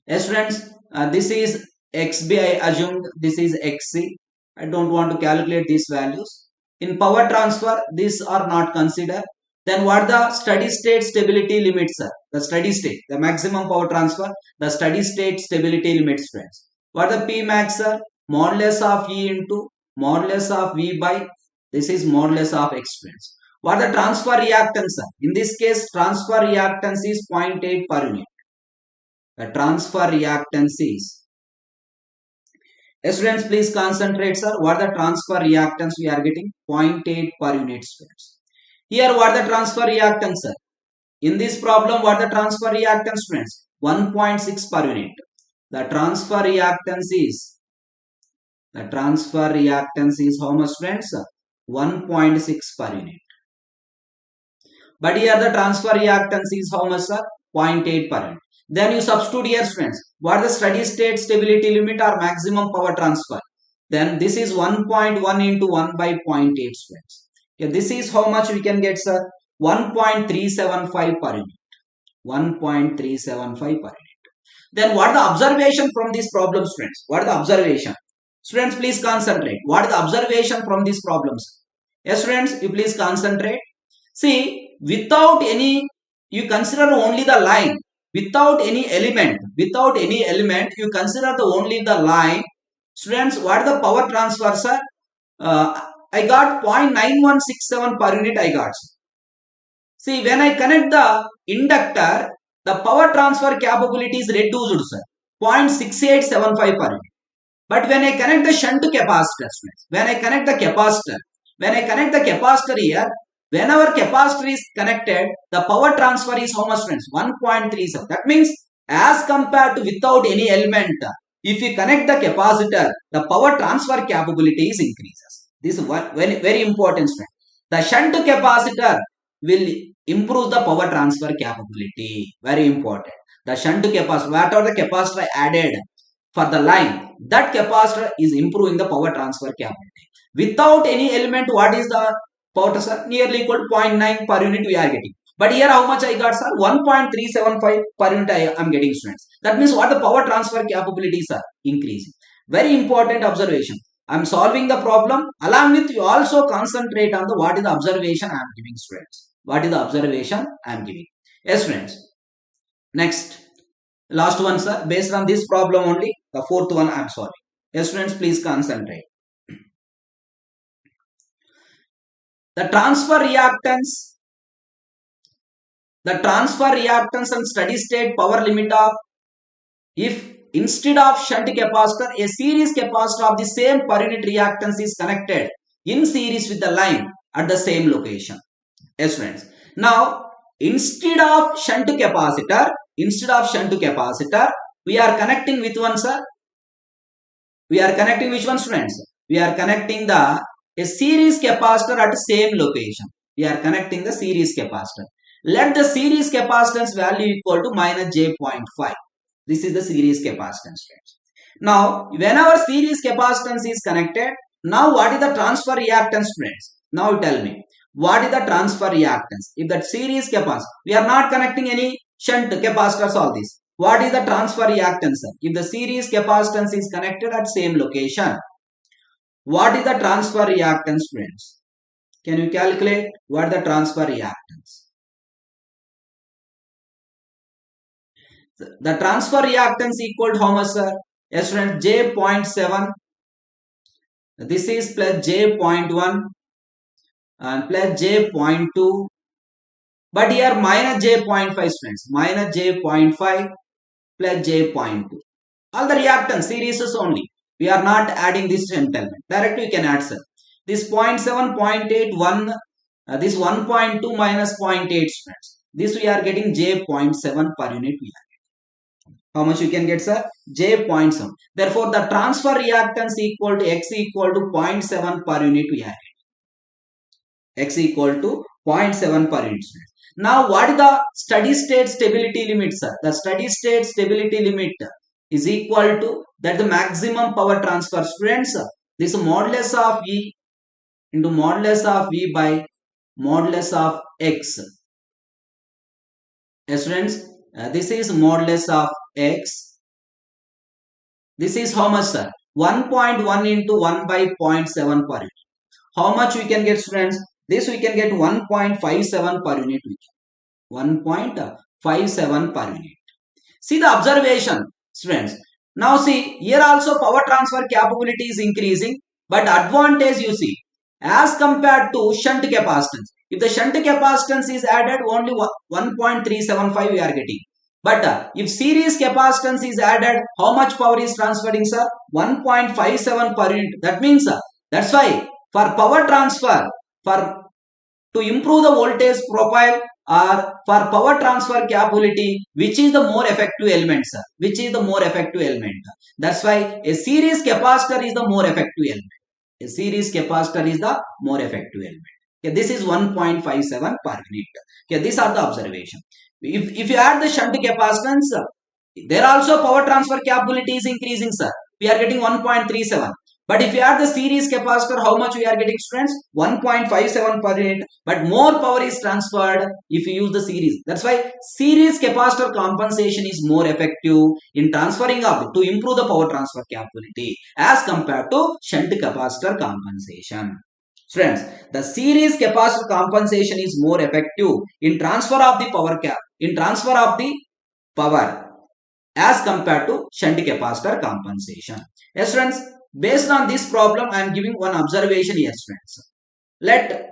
Yes, friends, this is XB I assumed, this is XC. I don't want to calculate these values. In power transfer, these are not considered. Then what the steady state stability limits, sir? The steady state, the maximum power transfer, the steady state stability limits, friends. What the P max, sir? Modulus of E into modulus of V by, this is modulus of X, friends. What the transfer reactance, sir? In this case, transfer reactance is 0.8 per unit. The transfer reactance is, students, please concentrate, sir. What the transfer reactance we are getting? 0.8 per unit, students. Here what the transfer reactance, sir? In this problem, what the transfer reactance, friends? 1.6 per unit. The transfer reactance is, how much, friends? 1.6 per unit. But here the transfer reactance is how much, sir? 0.8 per unit. Then you substitute here, friends. What the steady state stability limit or maximum power transfer? Then this is 1.1 into 1 by 0.8, friends. Okay, this is how much we can get, sir? 1.375 per unit. 1.375 per unit. Then what the observation from this problem, friends? What is the observation? Students, please concentrate. What is the observation from these problems? Yes, students, you please concentrate. See, without any, you consider only the line. Without any element, you consider only the line. Students, what are the power transfer, sir? I got 0.9167 per unit I got. See, when I connect the inductor, the power transfer capability is reduced, sir. 0.6875 per unit. But when I connect the shunt capacitor, when I connect the capacitor here, whenever capacitor is connected, the power transfer is how much, friends? 1.37. That means as compared to without any element, if you connect the capacitor, the power transfer capability is increases. This is one very important, friend. The shunt capacitor will improve the power transfer capability. Very important. The shunt capacitor, whatever the capacitor I added for the line, that capacitor is improving the power transfer capability. Without any element, what is the power transfer? Nearly equal to 0.9 per unit we are getting. But here how much I got, sir? 1.375 per unit I am getting, students. That means what the power transfer capabilities are increasing. Very important observation. I am solving the problem. Along with you also concentrate on the what is the observation I am giving, students. What is the observation I am giving? Yes, friends. Next. Last one, sir. Based on this problem only, the fourth one I am solving. Yes, friends, please concentrate. The transfer reactance and steady state power limit of, if instead of shunt capacitor, a series capacitor of the same per unit reactance is connected in series with the line at the same location. Yes, friends. Now, instead of shunt capacitor, we are connecting with one, sir. We are connecting which one, students? We are connecting a series capacitor at the same location. We are connecting the series capacitor. Let the series capacitance value equal to minus J.5. This is the series capacitance, friends. Now, whenever series capacitance is connected, now what is the transfer reactance, friends? Now tell me, what is the transfer reactance? If that series capacitor, we are not connecting any shunt capacitors, all this. What is the transfer reactance? If the series capacitance is connected at same location, what is the transfer reactance, friends? Can you calculate what is the transfer reactance? The transfer reactance equal to how much, sir? Yes, friends, J.7. This is plus J.1 and plus J.2. But here minus J.5, friends. Minus J.5 plus J.2. All the reactance series is only. We are not adding this shunt element. Directly we can add, sir. This 0.7, 0.8, this 1.2 minus 0.8, friends. This we are getting J.7 per unit. We are. How much you can get, sir? J.7. Therefore, the transfer reactance equal to X equal to 0.7 per unit we are getting. X equal to 0.7 per unit. Now, what is the steady state stability limit, sir? The steady state stability limit is equal to that the maximum power transfer, friends. This modulus of E into modulus of V by modulus of X. Yes, friends. This is modulus of X. This is how much, sir? 1.1 into 1 by 0.7 per unit. How much we can get, friends? This we can get 1.57 per unit. 1.57 per unit. See the observation, friends. Now see, here also power transfer capability is increasing. But advantage you see, as compared to shunt capacitance. If the shunt capacitance is added, only 1.375 we are getting. But if series capacitance is added, how much power is transferring, sir? 1.57 per unit. That means, that's why for power transfer, to improve the voltage profile or for power transfer capability, which is the more effective element, sir? Which is the more effective element? That's why a series capacitor is the more effective element. A series capacitor is the more effective element. Okay, this is 1.57 per unit. Okay, these are the observation. If you add the shunt capacitance, there also power transfer capability is increasing, sir. We are getting 1.37. But if you add the series capacitor, how much we are getting, students? 1.57 per unit. But more power is transferred if you use the series. That's why series capacitor compensation is more effective in transferring up to improve the power transfer capability as compared to shunt capacitor compensation. Friends, the series capacitor compensation is more effective in transfer of the power as compared to shunt capacitor compensation. Yes, friends, based on this problem, I am giving one observation. Yes, friends, let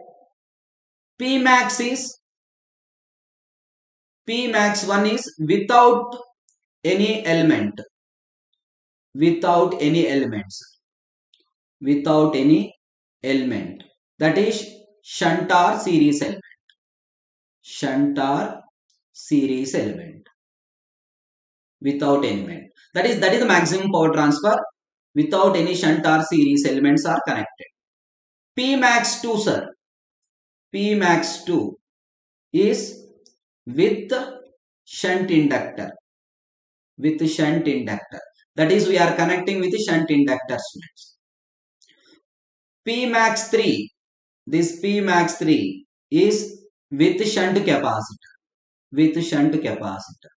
Pmax 1 is without any element, without any elements, without any element, that is shunt or series element, shunt or series element, without element. That is the maximum power transfer without any shunt or series elements are connected. Pmax 2, sir, Pmax 2 is with shunt inductor, with shunt inductor. That is, we are connecting with the shunt inductor, students. Pmax 3, this Pmax 3 is with shunt capacitor, with shunt capacitor,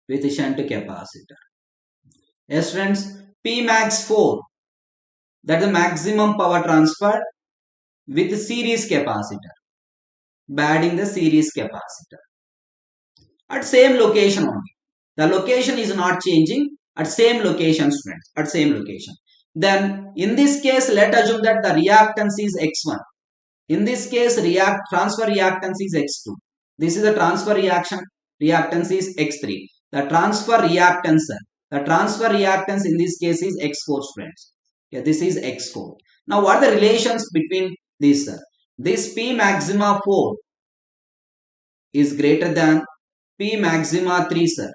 with shunt capacitor. Yes, friends, Pmax 4, that is the maximum power transfer with series capacitor, adding the series capacitor at same location only. The location is not changing, at same location, friends, at same location. Then in this case, let assume that the reactance is X1. In this case, transfer reactance is X2. This is the transfer reactance is X3. The transfer reactance in this case is X4, friends. Yeah, this is X4. Now, what are the relations between these, sir? This P maxima 4 is greater than P maxima 3, sir,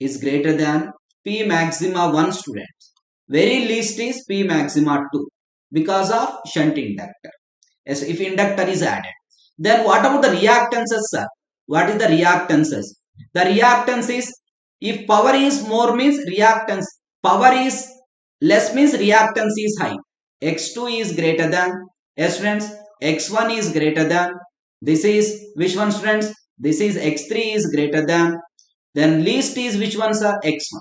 is greater than P maxima 1, students. Very least is P maxima 2 because of shunt inductor. Yes, if inductor is added. Then what about the reactances, sir? What is the reactances? The reactance is, if power is more means reactance, power is less means reactance is high. X2 is greater than, yes friends, X1 is greater than, this is which one, friends? This is X3 is greater than, then least is which one, sir? X1.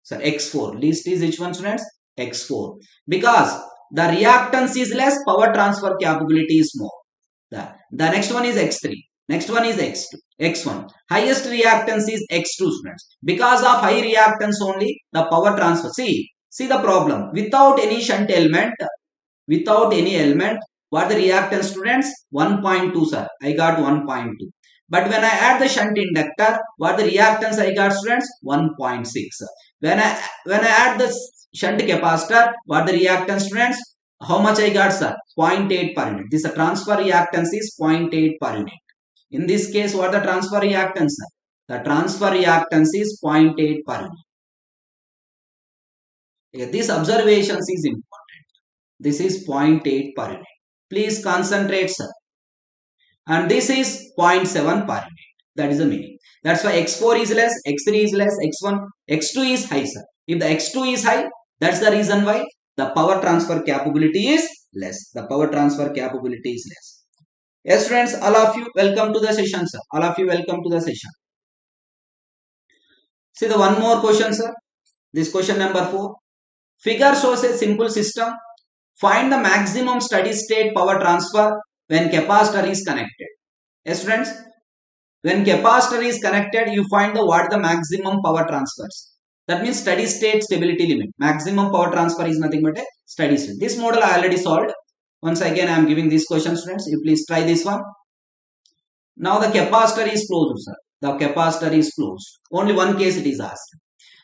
So X4. Least is which one, friends? X4. Because the reactance is less, power transfer capability is more. The next one is X3. Next one is X2. X1. Highest reactance is X2, friends. Because of high reactance only, the power transfer. See the problem. Without any shunt element, what the reactance, students? 1.2, sir. I got 1.2. But when I add the shunt inductor, what the reactance I got, students? 1.6. When I add the shunt capacitor, what the reactance, students? How much I got, sir? 0.8 per unit. This transfer reactance is 0.8 per unit. In this case, what the transfer reactance, sir? The transfer reactance is 0.8 per unit. Yeah, this observations is important. This is 0.8 per unit. Please concentrate, sir. And this is 0.7 per unit. That is the meaning. That's why X4 is less, X3 is less, X1, X2 is high, sir. If the X2 is high, that's the reason why the power transfer capability is less. The power transfer capability is less. Yes, friends, all of you, welcome to the session, sir. All of you, welcome to the session. See the one more question, sir. This question number 4. Figure shows a simple system. Find the maximum steady state power transfer when capacitor is connected. Yes, friends, when capacitor is connected, you find what the maximum power transfers. That means steady state stability limit. Maximum power transfer is nothing but a steady state. This model I already solved. Once again, I am giving this question, friends. You please try this one. Now the capacitor is closed, sir. The capacitor is closed. Only one case it is asked.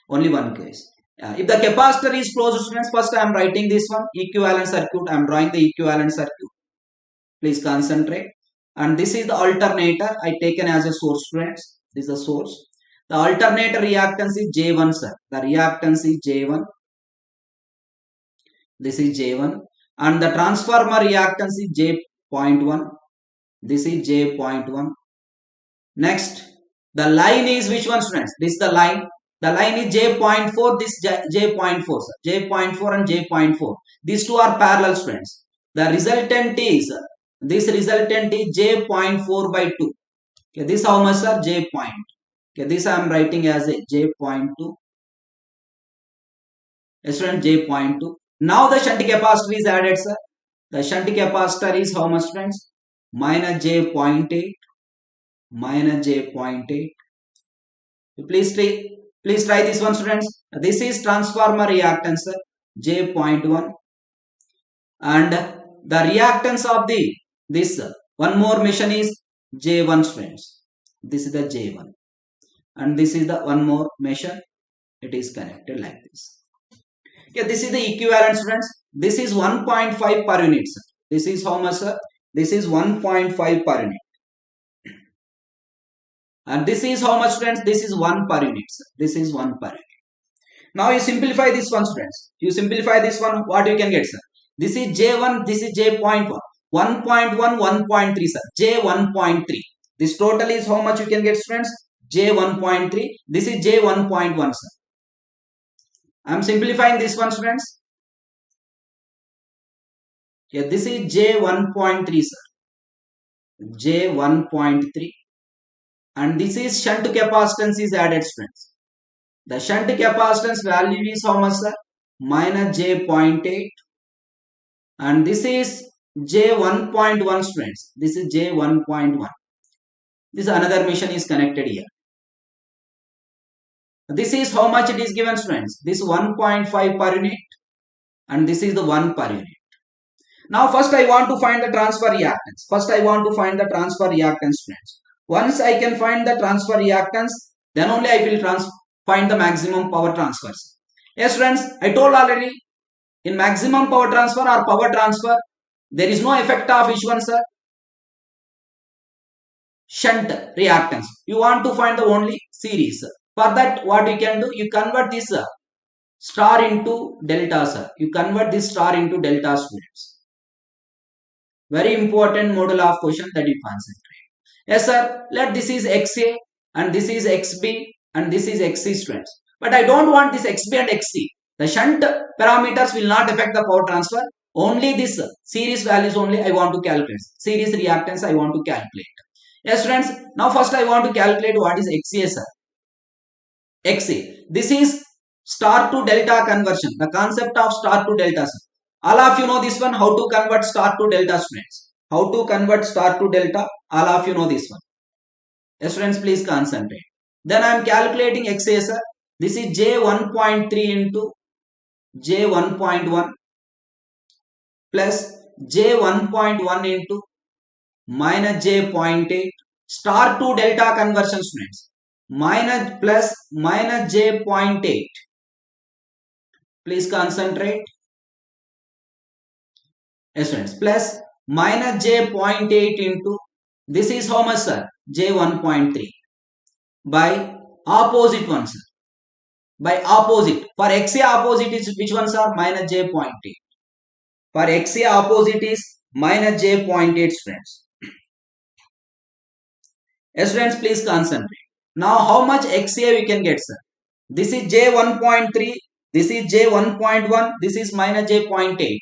Only one case. If the capacitor is closed, students, first I am writing this one. Equivalent circuit. I am drawing the equivalent circuit. Please concentrate. And this is the alternator I taken as a source, friends. This is the source. The alternator reactance is J1, sir. The reactance is J1. This is J1. And the transformer reactance is J.1. This is J.1. Next, the line is which one, students? This is the line. The line is J.4. This J.4, sir. J.4 and J.4. These two are parallel, students. The resultant is, J.4 by 2. Okay, this how much, sir? J point. Okay, this I am writing as a J.2. Yes, student, J.2. Now the shunt capacitor is added, sir. The shunt capacitor is how much, friends? Minus J0.8. Minus J0.8. Please try this one, students. This is transformer reactance J0.1, and the reactance of this one more machine is J1, students. This is the J1, and this is the one more machine. It is connected like this. Yeah, this is the equivalent, students. This is 1.5 per unit, sir. This is how much, sir? This is 1.5 per unit. And this is how much, students? This is 1 per unit, sir. This is 1 per unit. Now you simplify this one, students. You simplify this one, what you can get, sir? This is J1, this is J0.1. 1.1, 1.3, sir. J1.3. This total is how much you can get, students? J1.3. This is J1.1, sir. I am simplifying this one, students. Yeah, this is J1.3, sir. J1.3. And this is shunt capacitance is added, students. The shunt capacitance value is how much, sir? Minus J0.8. And this is J1.1, students. This is J1.1. This another machine is connected here. This is how much it is given, students. This 1.5 per unit, and this is the 1 per unit. Now first I want to find the transfer reactance. Students. Once I can find the transfer reactance, then only I will find the maximum power transfers. Yes, friends, I told already, in maximum power transfer or power transfer, there is no effect of which one, sir? Shunt reactance. You want to find the only series. For that, what you can do, you convert this star into delta, sir. You convert this star into delta, students. Very important model of question that you concentrate. Yes, sir. Let this is XA and this is XB and this is XC, students. But I don't want this XB and XC. The shunt parameters will not affect the power transfer. Only this series values only I want to calculate. Series reactance I want to calculate. Yes, students. Now first I want to calculate what is XA, sir. XA. This is star to delta conversion. The concept of star to delta, sir. All of you know this one, how to convert star to delta, students. How to convert star to delta, all of you know this one. Yes, students, please concentrate. Then I am calculating XA, sir. This is J1.3 into J1.1 plus J1.1 into minus J0.8 star to delta conversion, students. Minus plus minus J0.8. Please concentrate. Yes, students. Plus minus J0.8 into this is how much, sir? J1.3 by opposite one, sir. By opposite. For XA opposite is which one, sir? Minus J0.8. For XA opposite is minus J0.8, students. Yes, students, please concentrate. Now how much XA we can get, sir? This is J1.3. This is J1.1. This is minus J0.8.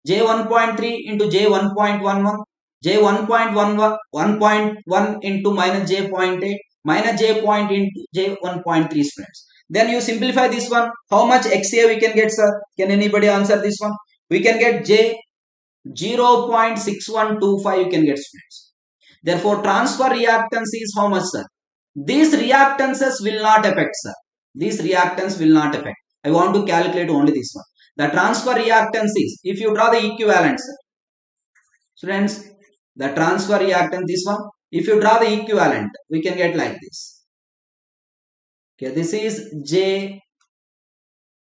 J1.3 into J1.11, J1.11, 1.1 into minus J0.8, minus J0.8 into J1.3, students. Then you simplify this one. How much XA we can get, sir? Can anybody answer this one? We can get J 0.6125 you can get, students. Therefore, transfer reactance is how much, sir? These reactances will not affect, sir. These reactance will not affect. I want to calculate only this one. The transfer reactance is, if you draw the equivalent, sir. Students, the transfer reactance, this one, if you draw the equivalent, we can get like this. Okay, this is J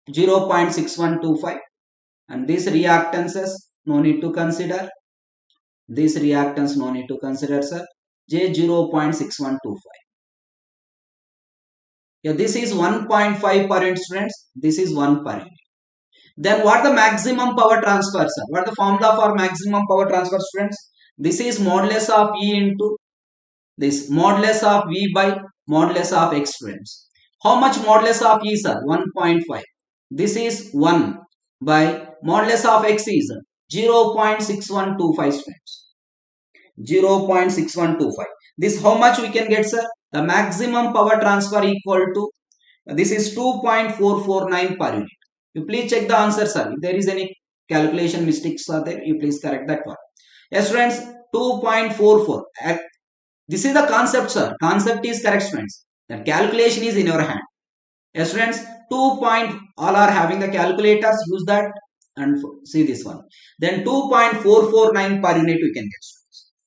0.6125 and these reactances no need to consider. This reactance no need to consider, sir. J 0.6125. Yeah, this is 1.5 per unit, students. This is 1 per unit. Then what the maximum power transfer, sir? What the formula for maximum power transfer, students? This is modulus of E into this modulus of V by modulus of X, students. How much modulus of E, sir? 1.5. This is 1 by modulus of X is 0.6125, students. 0.6125. This how much we can get, sir? The maximum power transfer equal to, this is 2.449 per unit. You please check the answer, sir. If there is any calculation mistakes are there, you please correct that one. Yes friends, 2.44. This is the concept, sir. Concept is correct, friends. The calculation is in your hand. Yes friends, 2 point, all are having the calculators, use that and see this one. Then 2.449 per unit we can get.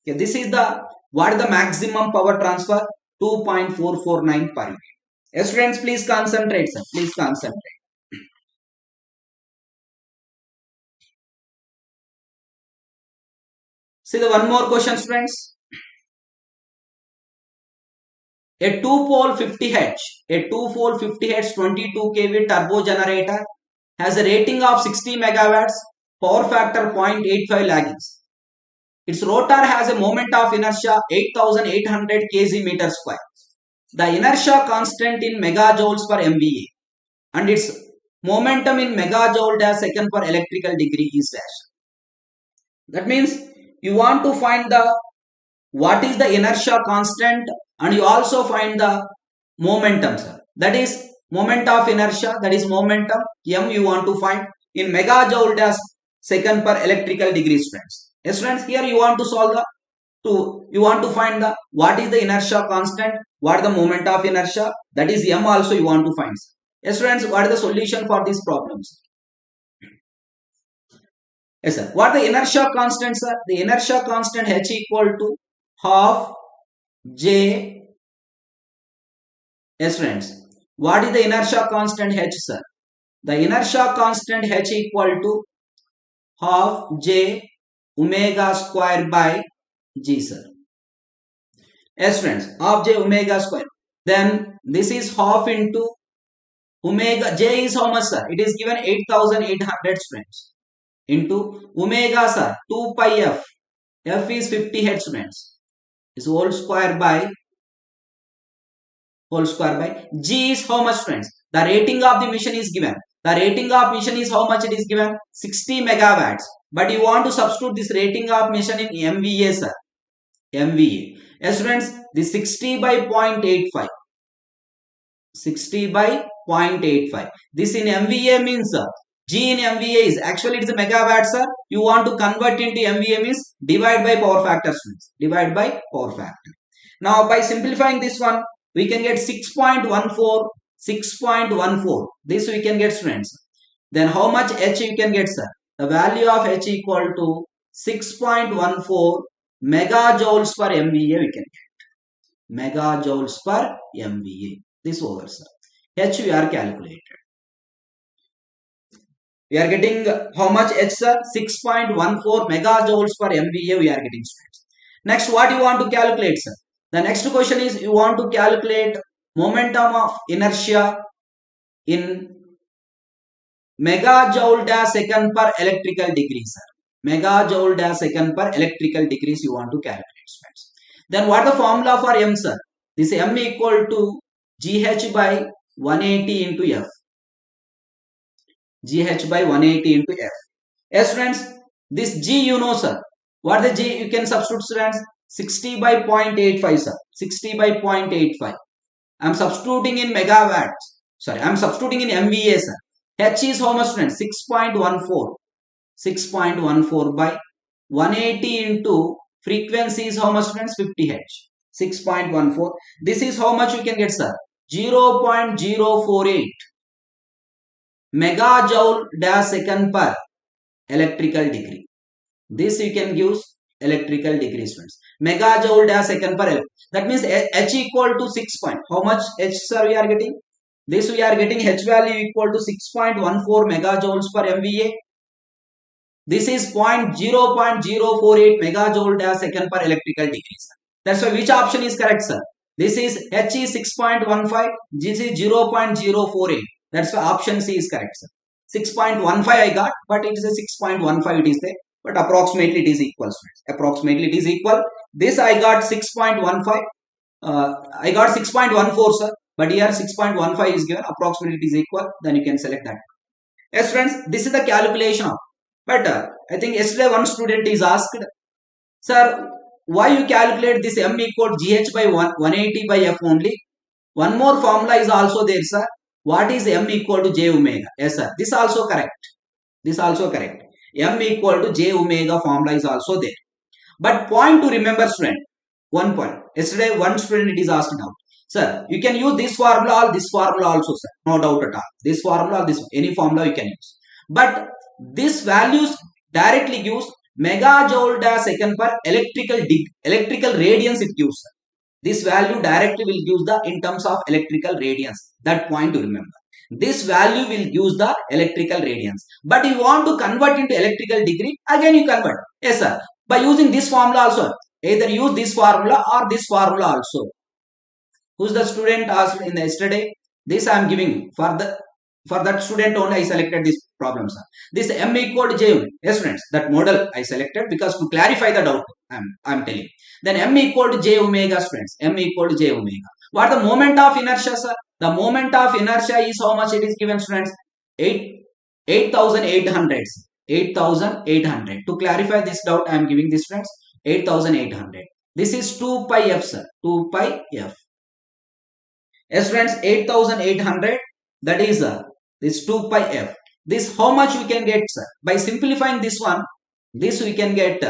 Okay, this is the, what is the maximum power transfer? 2.449 per unit. Yes friends, please concentrate, sir. Please concentrate. See the one more question, friends. A 2-pole 50H, a 2-pole 50H 22 kV turbo generator has a rating of 60 megawatts, power factor 0.85 lagging. Its rotor has a moment of inertia 8800 kg meter square. The inertia constant in megajoules per MVA and its momentum in megajoule per second per electrical degree is dash. That means you want to find the what is the inertia constant and you also find the momentum, sir. That is moment of inertia, that is momentum, m you want to find in megajoule per second per electrical degree, friends. Yes friends, here you want to solve the you want to find the what is the inertia constant, what is the moment of inertia, that is m also you want to find. Yes friends, what is the solution for these problems? Yes sir, what is the inertia constant, sir? The inertia constant h equal to half j. Yes friends, what is the inertia constant h, sir? The inertia constant h equal to half j omega square by g, sir. Yes friends, half j omega square. Then this is half into omega. J is how much, sir? It is given 8800, friends, into omega, sir, 2 pi f. F is 50 hertz, friends. Is whole square by g is how much, friends? The rating of the mission is given. The rating of mission is how much it is given? 60 megawatts. But you want to substitute this rating of mission in MVA, sir. MVA. Yes friends, this 60 by 0.85. 60 by 0.85. This in MVA means, sir, G in MVA is actually it is a megawatt, sir. You want to convert into MVA means divide by power factor, friends. Divide by power factor. Now by simplifying this one, we can get 6.14. 6.14. This we can get, friends. Then how much H you can get, sir? The value of H equal to 6.14 megajoules per MVA we can get. Megajoules per MVA. This over, sir. H we are calculated. We are getting how much H, sir? 6.14 megajoules per MVA we are getting, friends. Next, what you want to calculate, sir? The next question is you want to calculate momentum of inertia in megajoule per second per electrical degree, sir. Megajoule per second per electrical degrees you want to calculate, friends. Then what the formula for m, sir? This m equal to gh by 180 into f. Gh by 180 into f. Yes, friends. This g you know, sir. What the g you can substitute, friends? 60 by 0.85, sir. 60 by 0.85. I am substituting in megawatts. Sorry, I am substituting in MVA, sir. H is how much, friends? 6.14. 6.14 by 180 into frequency is how much, friends? 50 Hz. 6.14. This is how much you can get, sir? 0.048 megajoule per second per electrical degree. This you can use electrical degrees, friends. Megajoule per second per electrical. That means H equal to 6 point. How much H, sir, we are getting? This we are getting H value equal to 6.14 megajoules per MVA. This is 0.048 megajoule per second per electrical degree, sir. That's why which option is correct, sir? This is H is 6.15. This is 0.048. That's why option C is correct, sir. 6.15 I got, but it is a 6.15 it is there. But approximately it is equal, friends. Approximately it is equal. This I got 6.15. I got 6.14, sir. But here 6.15 is given. Approximately it is equal. Then you can select that. Yes, friends. This is the calculation. But I think yesterday one student is asked, sir, why you calculate this m equal gh by 180 by f only? One more formula is also there, sir. What is m equal to j omega? Yes, sir. This also correct. This also correct. M equal to J omega formula is also there. But point to remember, student, one point. Yesterday, one student it is asked now, sir, you can use this formula or this formula also, sir. No doubt at all. This formula or this, any formula you can use. But this values directly gives megajoule per second per electrical radiance it gives, sir. This value directly will give the in terms of electrical radiance. That point to remember. This value will use the electrical radiance. But if you want to convert into electrical degree, again you convert. Yes, sir. By using this formula also. Either use this formula or this formula also. Who's the student asked in the yesterday? This I am giving for that student only I selected this problem, sir. This M equal to J. Yes, friends, that model I selected because to clarify the doubt I'm telling. Then M equal to J omega, friends. M equal to J omega. What the moment of inertia, sir? The moment of inertia is how much it is given, students? 8,800. 8,800. To clarify this doubt, I am giving this, friends. 8,800. This is 2 pi f, sir. 2 pi f. Yes, friends, 8,800. That is this 2 pi f. This how much we can get, sir? By simplifying this one, this we can get.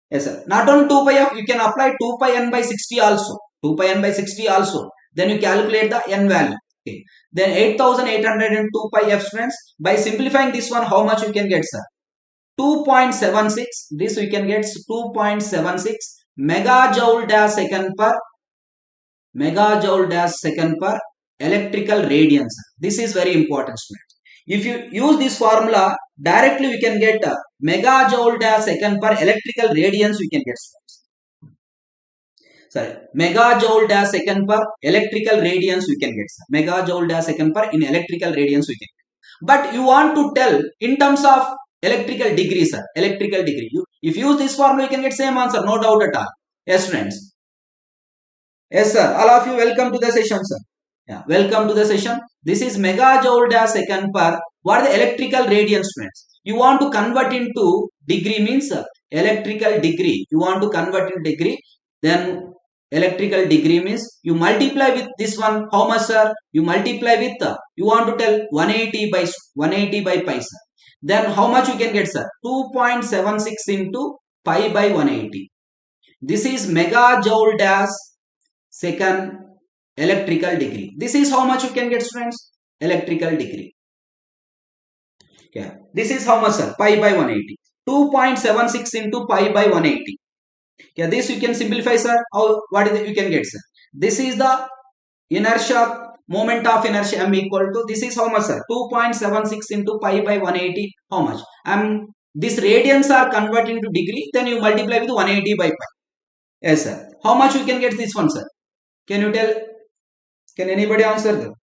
Yes, sir. Not only 2 pi f, you can apply 2 pi n by 60 also. 2 pi n by 60 also. Then you calculate the n value. Okay. Then 8,800 and 2 pi f, friends. By simplifying this one, how much we can get, sir? 2.76. This we can get 2.76 megajoule per second per electrical radiance. This is very important, students. If you use this formula, directly we can get megajoule per second per electrical radiance we can get, students. Sorry, megajoule per second per electrical radiance we can get, sir. Megajoule per second per in electrical radiance we can get. But you want to tell in terms of electrical degree, sir. Electrical degree. If you use this formula, you can get same answer, no doubt at all. Yes, friends. Yes, sir. All of you, welcome to the session, sir. Yeah, welcome to the session. This is megajoule per second per. What are the electrical radiance, friends? You want to convert into degree means electrical degree. You want to convert into degree. Then electrical degree means you multiply with this one. How much, sir? You multiply with you want to tell 180 by pi, sir. Then how much you can get, sir? 2.76 into pi by 180. This is megajoule dash second electrical degree. This is how much you can get, friends? Electrical degree. Yeah. This is how much, sir? Pi by 180. 2.76 into pi by 180. Yeah, this you can simplify, sir. What is it you can get, sir? This is the inertia, moment of inertia M equal to, this is how much, sir? 2.76 into pi by 180. How much? This radians are converted into degree. Then you multiply with 180 by pi. Yes, sir. How much you can get this one, sir? Can you tell? Can anybody answer that?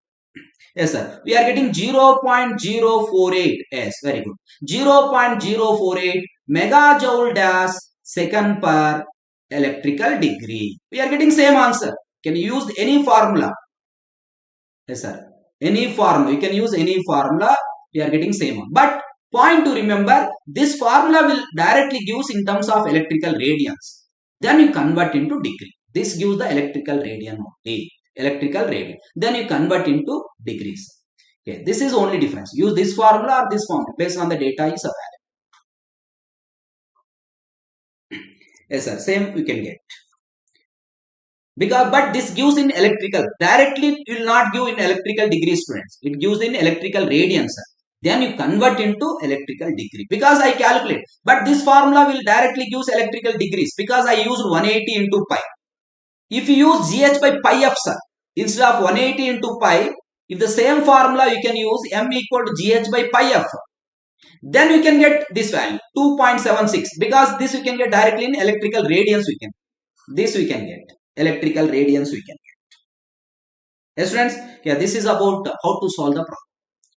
Yes, sir. We are getting 0.048. Yes, very good. 0.048 megajoule dash second per electrical degree. We are getting same answer. Can you use any formula? Yes, sir. Any formula. You can use any formula. We are getting same one. But point to remember, this formula will directly gives in terms of electrical radiance. Then you convert into degree. This gives the electrical radian only. Electrical radian. Then you convert into degrees. Okay. This is only difference. Use this formula or this formula based on the data is available. Yes, sir. Same we can get. But this gives in electrical. Directly it will not give in electrical degree, students. It gives in electrical radians. Then you convert into electrical degree. Because I calculate. But this formula will directly gives electrical degrees. Because I used 180 into pi. If you use GH by pi f, sir, instead of 180 into pi, if the same formula you can use M equal to GH by pi f. Then we can get this value 2.76. Because this we can get directly in electrical radians we can. This we can get. Electrical radiance we can get. Yes, friends. Yeah, this is about how to solve the problem.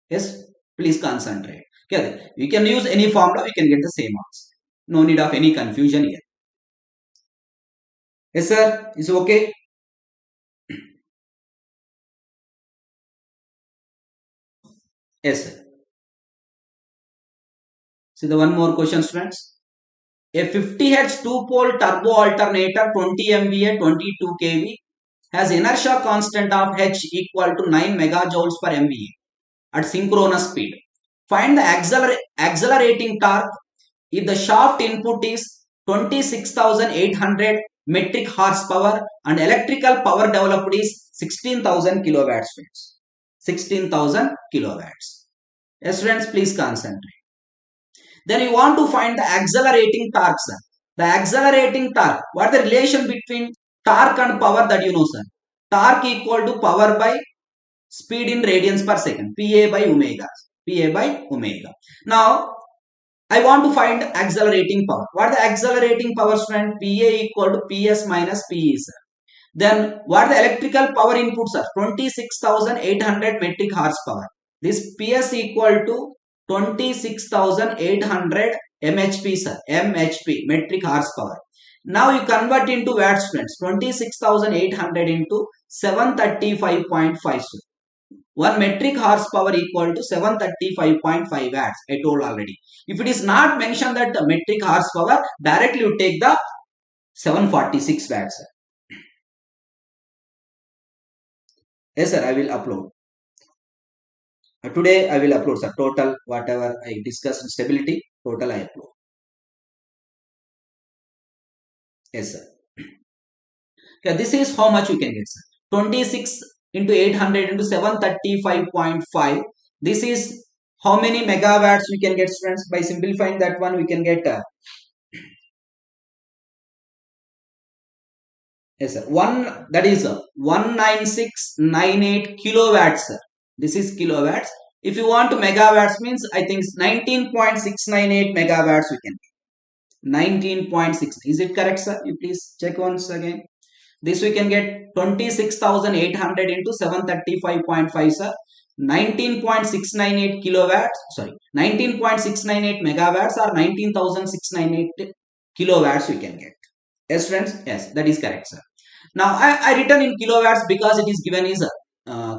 Yes, please concentrate. Okay, we can use any formula, we can get the same answer. No need of any confusion here. Yes, sir. Is okay? Yes, sir. See the one more question, friends. A 50 Hz 2-pole turbo alternator 20 MVA 22 kV has inertia constant of H equal to 9 megajoules per MVA at synchronous speed. Find the accelerating torque if the shaft input is 26,800 metric horsepower and electrical power developed is 16,000 kilowatts, friends. 16,000 kilowatts. Yes, friends, please concentrate. Then you want to find the accelerating torque, sir. The accelerating torque. What is the relation between torque and power, that you know, sir? Torque equal to power by speed in radians per second. PA by omega. PA by omega. Now, I want to find accelerating power. What is the accelerating power, friend? PA equal to PS minus PE, sir. Then what are the electrical power inputs, sir? 26,800 metric horsepower. This PS equal to 26,800 MHP, sir. MHP, metric horsepower. Now you convert into watts, friends. 26,800 into 735.5. 1 metric horsepower equal to 735.5 watts. I told already. If it is not mentioned that metric horsepower, directly you take the 746 watts, sir. Yes, sir, I will upload. Today I will upload, sir. Total, whatever I discussed in stability, total I upload. Yes, sir. Yeah, this is how much you can get, sir. 26 into 800 into 735.5. This is how many megawatts we can get, friends? By simplifying that one, we can get yes, sir. That is 19698 kilowatts, sir. This is kilowatts. If you want to megawatts, means I think 19.698 megawatts we can get. 19.6. Is it correct, sir? You please check once again. This we can get 26,800 into 735.5, sir. 19.698 kilowatts. Sorry, 19.698 megawatts or 19,698 kilowatts we can get. Yes, friends. Yes, that is correct, sir. Now I written in kilowatts because it is given is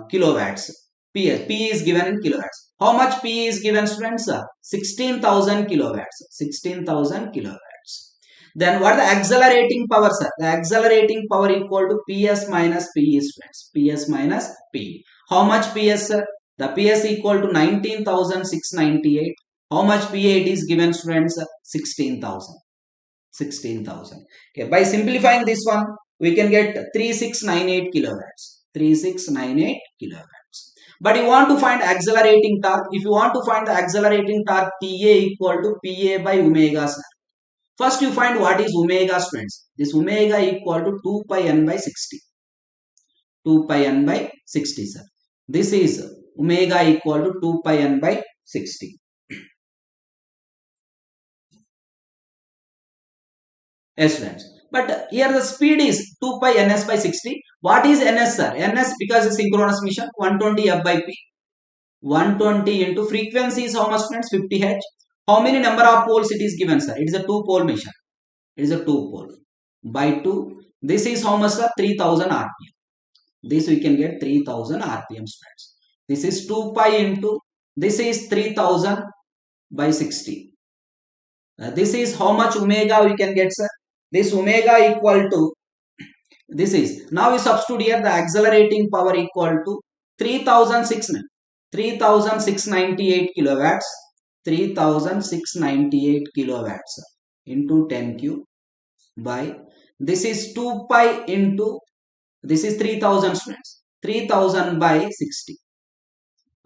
kilowatts. P is given in kilowatts. How much P is given, friends? 16,000 kilowatts. 16,000 kilowatts. Then what the accelerating power, sir? The accelerating power equal to PS minus PE, friends. PS minus PE. How much PS, sir? The PS equal to 19,698. How much PA it is given, friends? 16,000. 16,000. Okay. By simplifying this one, we can get 3698 kilowatts. 3698 kilowatts. But you want to find accelerating torque. If you want to find the accelerating torque, TA equal to PA by omega, sir. First you find what is omega, friends. This omega equal to 2 pi n by 60. 2 pi n by 60, sir. This is omega equal to 2 pi n by 60. Yes, friends. But here the speed is 2 pi ns by 60. What is ns, sir? Ns because it's synchronous motion, 120 f by p. 120 into frequency is how much, friends? 50 Hz. How many number of poles it is given, sir? It is a 2-pole mission. It is a 2-pole. By 2. This is how much, sir? 3000 rpm. This we can get 3000 rpm, friends. This is 2 pi into, this is 3000 by 60. This is how much omega we can get, sir? This omega equal to, this is, now we substitute here the accelerating power equal to 3,698 kilowatts. 3,698 kilowatts into 10 cube by, this is 2 pi into, this is 3000, friends. 3000 by 60.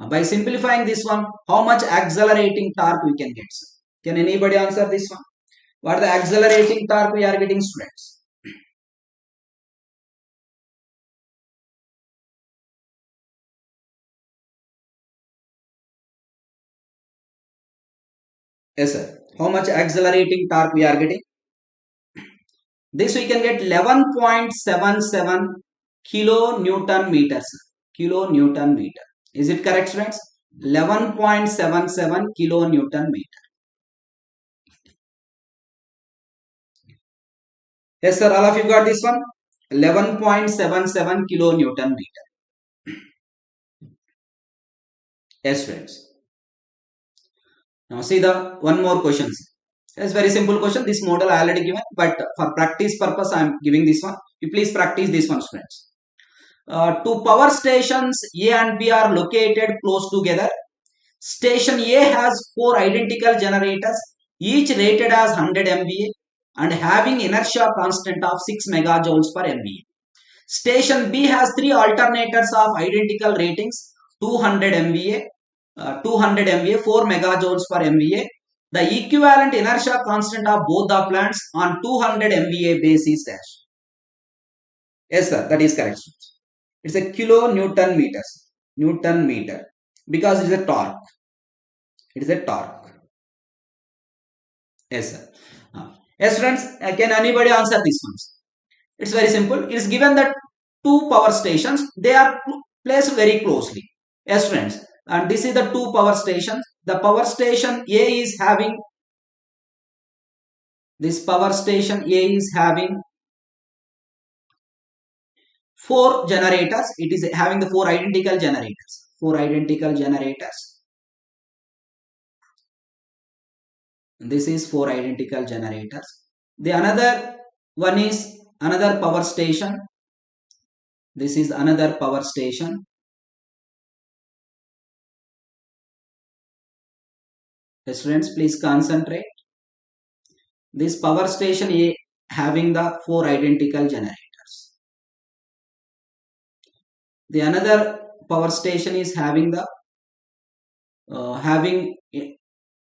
By simplifying this one, how much accelerating torque we can get, sir? Can anybody answer this one? What the accelerating torque we are getting, students? Yes, sir. How much accelerating torque we are getting? This we can get 11.77 kilonewton meters. Kilonewton meter. Is it correct, friends? 11.77 kilonewton meter. Yes, sir. All of you got this one? 11.77 kilonewton meter. Yes, friends. Now see the one more question. It's very simple question. This model I already given, but for practice purpose I am giving this one. You please practice this one, friends. Two power stations A and B are located close together. Station A has 4 identical generators. each rated as 100 MVA and having inertia constant of 6 megajoules per MVA. Station B has 3 alternators of identical ratings, 200 MVA, 4 megajoules per MVA. The equivalent inertia constant of both the plants on 200 MVA base is dash. Yes, sir, that is correct. It's a kilonewton meters, Newton meter, because it is a torque. It is a torque. Yes, sir. Yes, friends, can anybody answer this one? It's very simple. It is given that two power stations, they are placed very closely. Yes, friends, and this is the two power stations. The power station A is having, this power station A is having 4 generators. It is having the 4 identical generators. 4 identical generators. This is 4 identical generators. The another one is another power station. This is another power station. Yes, friends, please concentrate. This power station A having the 4 identical generators. The another power station is having the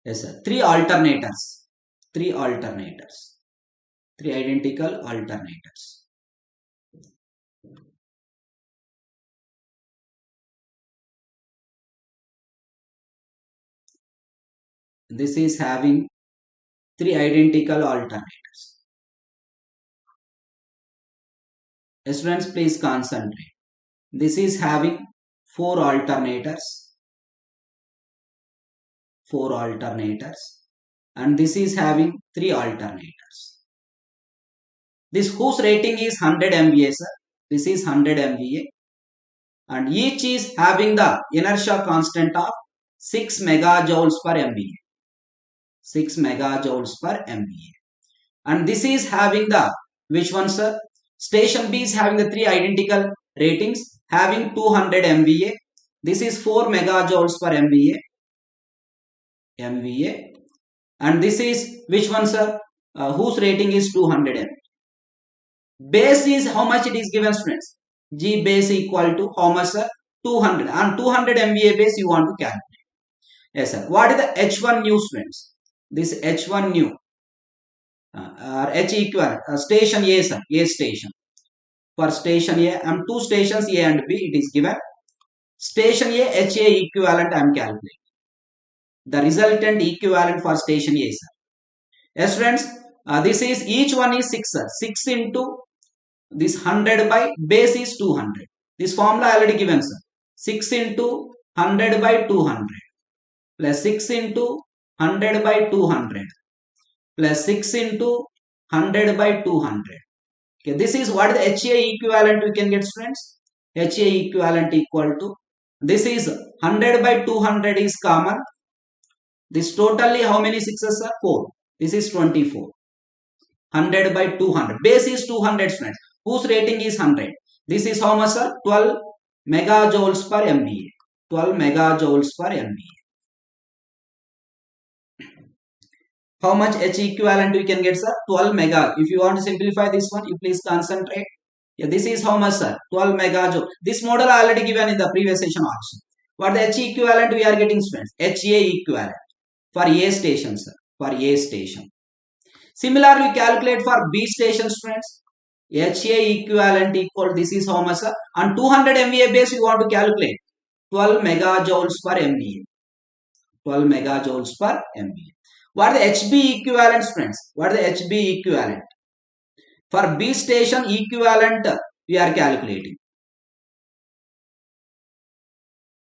yes, sir, 3 alternators. 3 alternators. 3 identical alternators. This is having 3 identical alternators. Students, please concentrate. This is having 4 alternators. 4 alternators. And this is having 3 alternators. This whose rating is 100 MVA, sir. This is 100 MVA. And each is having the inertia constant of 6 megajoules per MVA. 6 megajoules per MVA. And this is having the, which one, sir? Station B is having the 3 identical ratings, having 200 MVA. This is 4 megajoules per MVA. And this is, which one, sir? Whose rating is 200 MVA. Base is how much it is given, students? G base equal to how much, sir? 200. And 200 MVA base you want to calculate. Yes, sir. What is the H1 new, students? This H1 new or H equivalent station A, sir. A station. For station A, I am 2 stations A and B. It is given. Station A HA equivalent I am calculating. The resultant equivalent for station A, sir. Yes, friends. This is, each one is 6, sir. 6 into this 100 by base is 200. This formula already given, sir. 6 into 100 by 200 plus 6 into 100 by 200 plus 6 into 100 by 200. Okay, this is what the HA equivalent we can get, friends. HA equivalent equal to, this is 100 by 200 is common. This totally how many 6s are? 4. This is 24. 100 by 200. Base is 200, friends. Whose rating is 100? This is how much, sir? 12 megajoules per MVA. 12 megajoules per MVA. How much H equivalent we can get, sir? 12 mega. If you want to simplify this one, you please concentrate. Yeah, this is how much, sir? 12 megajoule. This model already given in the previous session also. What the H equivalent we are getting, friends? HA equivalent for A station, sir. For A station. Similarly, calculate for B station, friends. HA equivalent equal, this is how much, sir? On 200 MVA base, you want to calculate 12 megajoules per MVA. 12 megajoules per MVA. What are the HB equivalent, friends? What are the HB equivalent? For B station equivalent, we are calculating.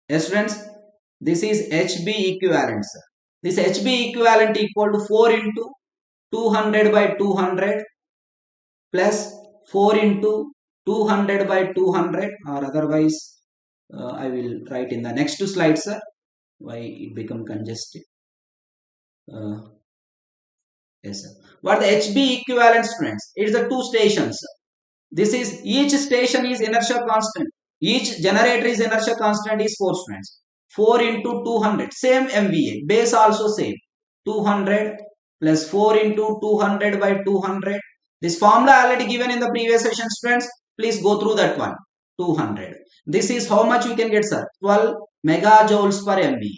Yes, friends. This is HB equivalent, sir. This HB equivalent equal to 4 into 200 by 200 plus 4 into 200 by 200, or otherwise I will write in the next slide, sir. Why it become congested? Yes, sir. What the HB equivalent, friends? It is the 2 stations. This is, each station is inertia constant. Each generator is inertia constant is 4, friends. 4 into 200, same MVA. Base also same. 200 plus 4 into 200 by 200. This formula already given in the previous session, friends. Please go through that one. 200. This is how much we can get, sir? 12 megajoules per MVA.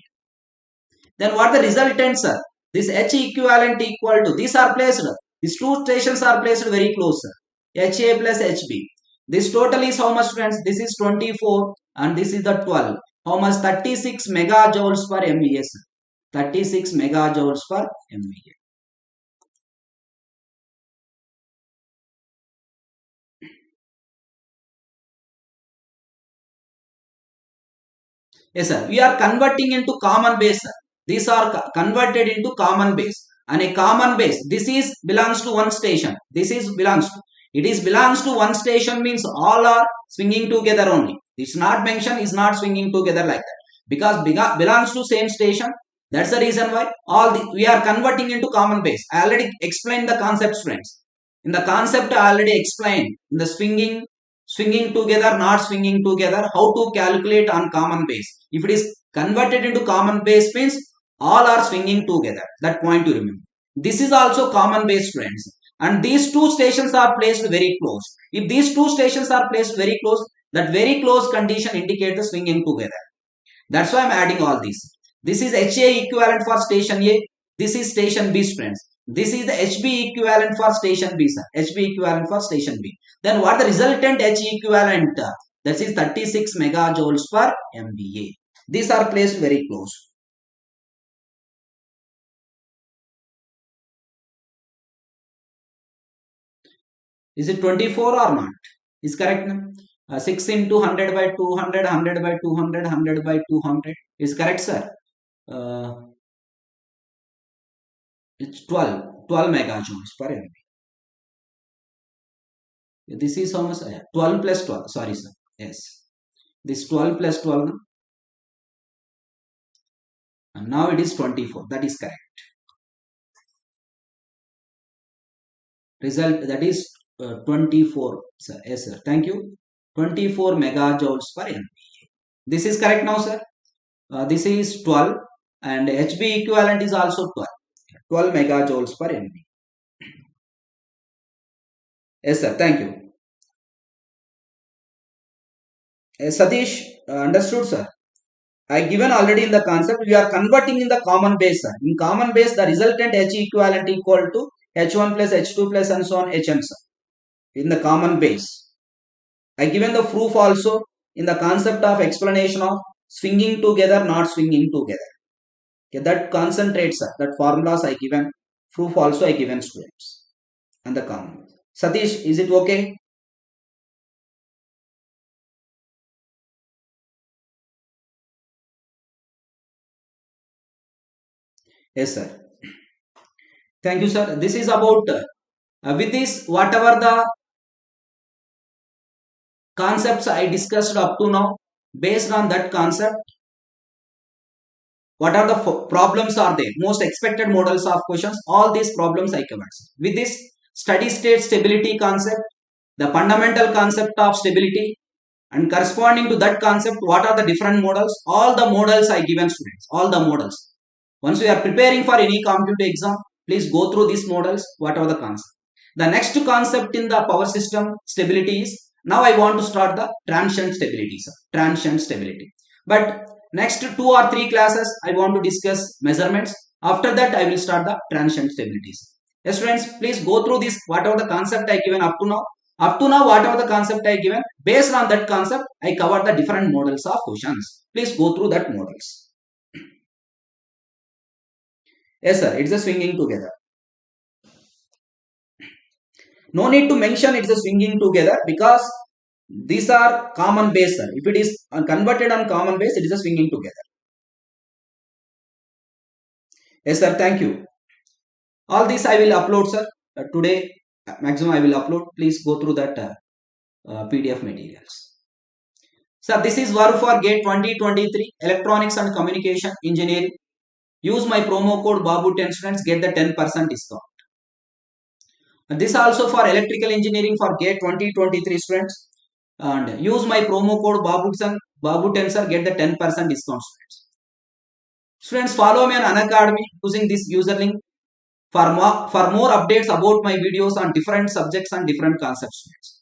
Then what the resultant, sir? This H equivalent equal to, these are placed, these two stations are placed very close, sir. HA plus HB. This total is how much, friends? This is 24 and this is the 12. How much? 36 megajoules per MVA, sir. 36 megajoules per MVA. Yes, sir. We are converting into common base, sir. These are converted into common base. And a common base, this is belongs to one station. This is belongs to. It is belongs to one station means all are swinging together only. It's not mentioned is not swinging together like that. Because belongs to same station. That's the reason why we are converting into common base. I already explained the concepts, friends. In the concept I already explained. In the swinging together, not swinging together, how to calculate on common base. If it is converted into common base means all are swinging together. That point to remember. This is also common base, friends. And these two stations are placed very close. If these two stations are placed very close, that very close condition indicates the swinging together. That's why I am adding all these. This is HA equivalent for station A. This is station B, friends. This is the HB equivalent for station B, sir. HB equivalent for station B. Then what the resultant H equivalent? That is 36 megajoules per MVA. These are placed very close. Is it 24 or not? Is correct now? 6 into 100 by 200, 100 by 200, 100 by 200. Is correct, sir? It's 12 megajoules per MV. This is how much? 12 plus 12. Sorry, sir. Yes. This 12 plus 12. And now it is 24. That is correct. Result that is 24. Sir. Yes, sir. Thank you. 24 megajoules per MVA. This is correct now, sir. This is 12 and HB equivalent is also 12. 12 megajoules per MV. Yes, sir. Thank you. Satish, understood, sir. I given already in the concept. We are converting in the common base, sir. In common base, the resultant H equivalent equal to H1 plus H2 plus and so on Hn, sir. In the common base. I given the proof also in the concept of explanation of swinging together, not swinging together. Okay, that concentrates, sir. That formulas I given. Proof also I given students. And the common. Satish, is it okay? Yes, sir. Thank you, sir. This is about, with this, whatever the concepts I discussed up to now, based on that concept, what are the problems are there? Most expected models of questions, all these problems I covered. With this steady state stability concept, the fundamental concept of stability, and corresponding to that concept, what are the different models? All the models I given students, all the models. Once we are preparing for any competitive exam, please go through these models, whatever the concept. The next concept in the power system stability is, now I want to start the transient stability, sir. Transient stability. But next 2 or 3 classes, I want to discuss measurements. After that, I will start the transient stabilities. Yes, friends, please go through this, whatever the concept I given up to now. Up to now, whatever the concept I given, based on that concept, I covered the different models of questions. Please go through that models. Yes, sir, it's a swinging together. No need to mention it's a swinging together because these are common base, sir. If it is converted on common base, it is a swinging together. Yes, sir, thank you. All this I will upload, sir. Today, maximum I will upload. Please go through that PDF materials. Sir, this is Verve for GATE 2023 Electronics and Communication Engineering. Use my promo code BABU10 students, get the 10% discount. And this also for electrical engineering for GATE 2023 students. And use my promo code BABU10 sir, get the 10% discount students. Students, follow me on Unacademy using this user link. for more updates about my videos on different subjects and different concepts, students.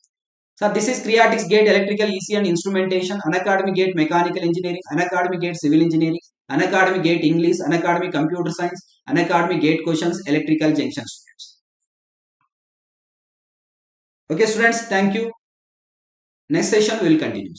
So this is Creatics GATE Electrical EC and Instrumentation, Unacademy GATE Mechanical Engineering, Unacademy GATE Civil Engineering, Unacademy GATE English, Unacademy Computer Science, Unacademy GATE Questions, Electrical Junction, students. Okay students, thank you. Next session we will continue.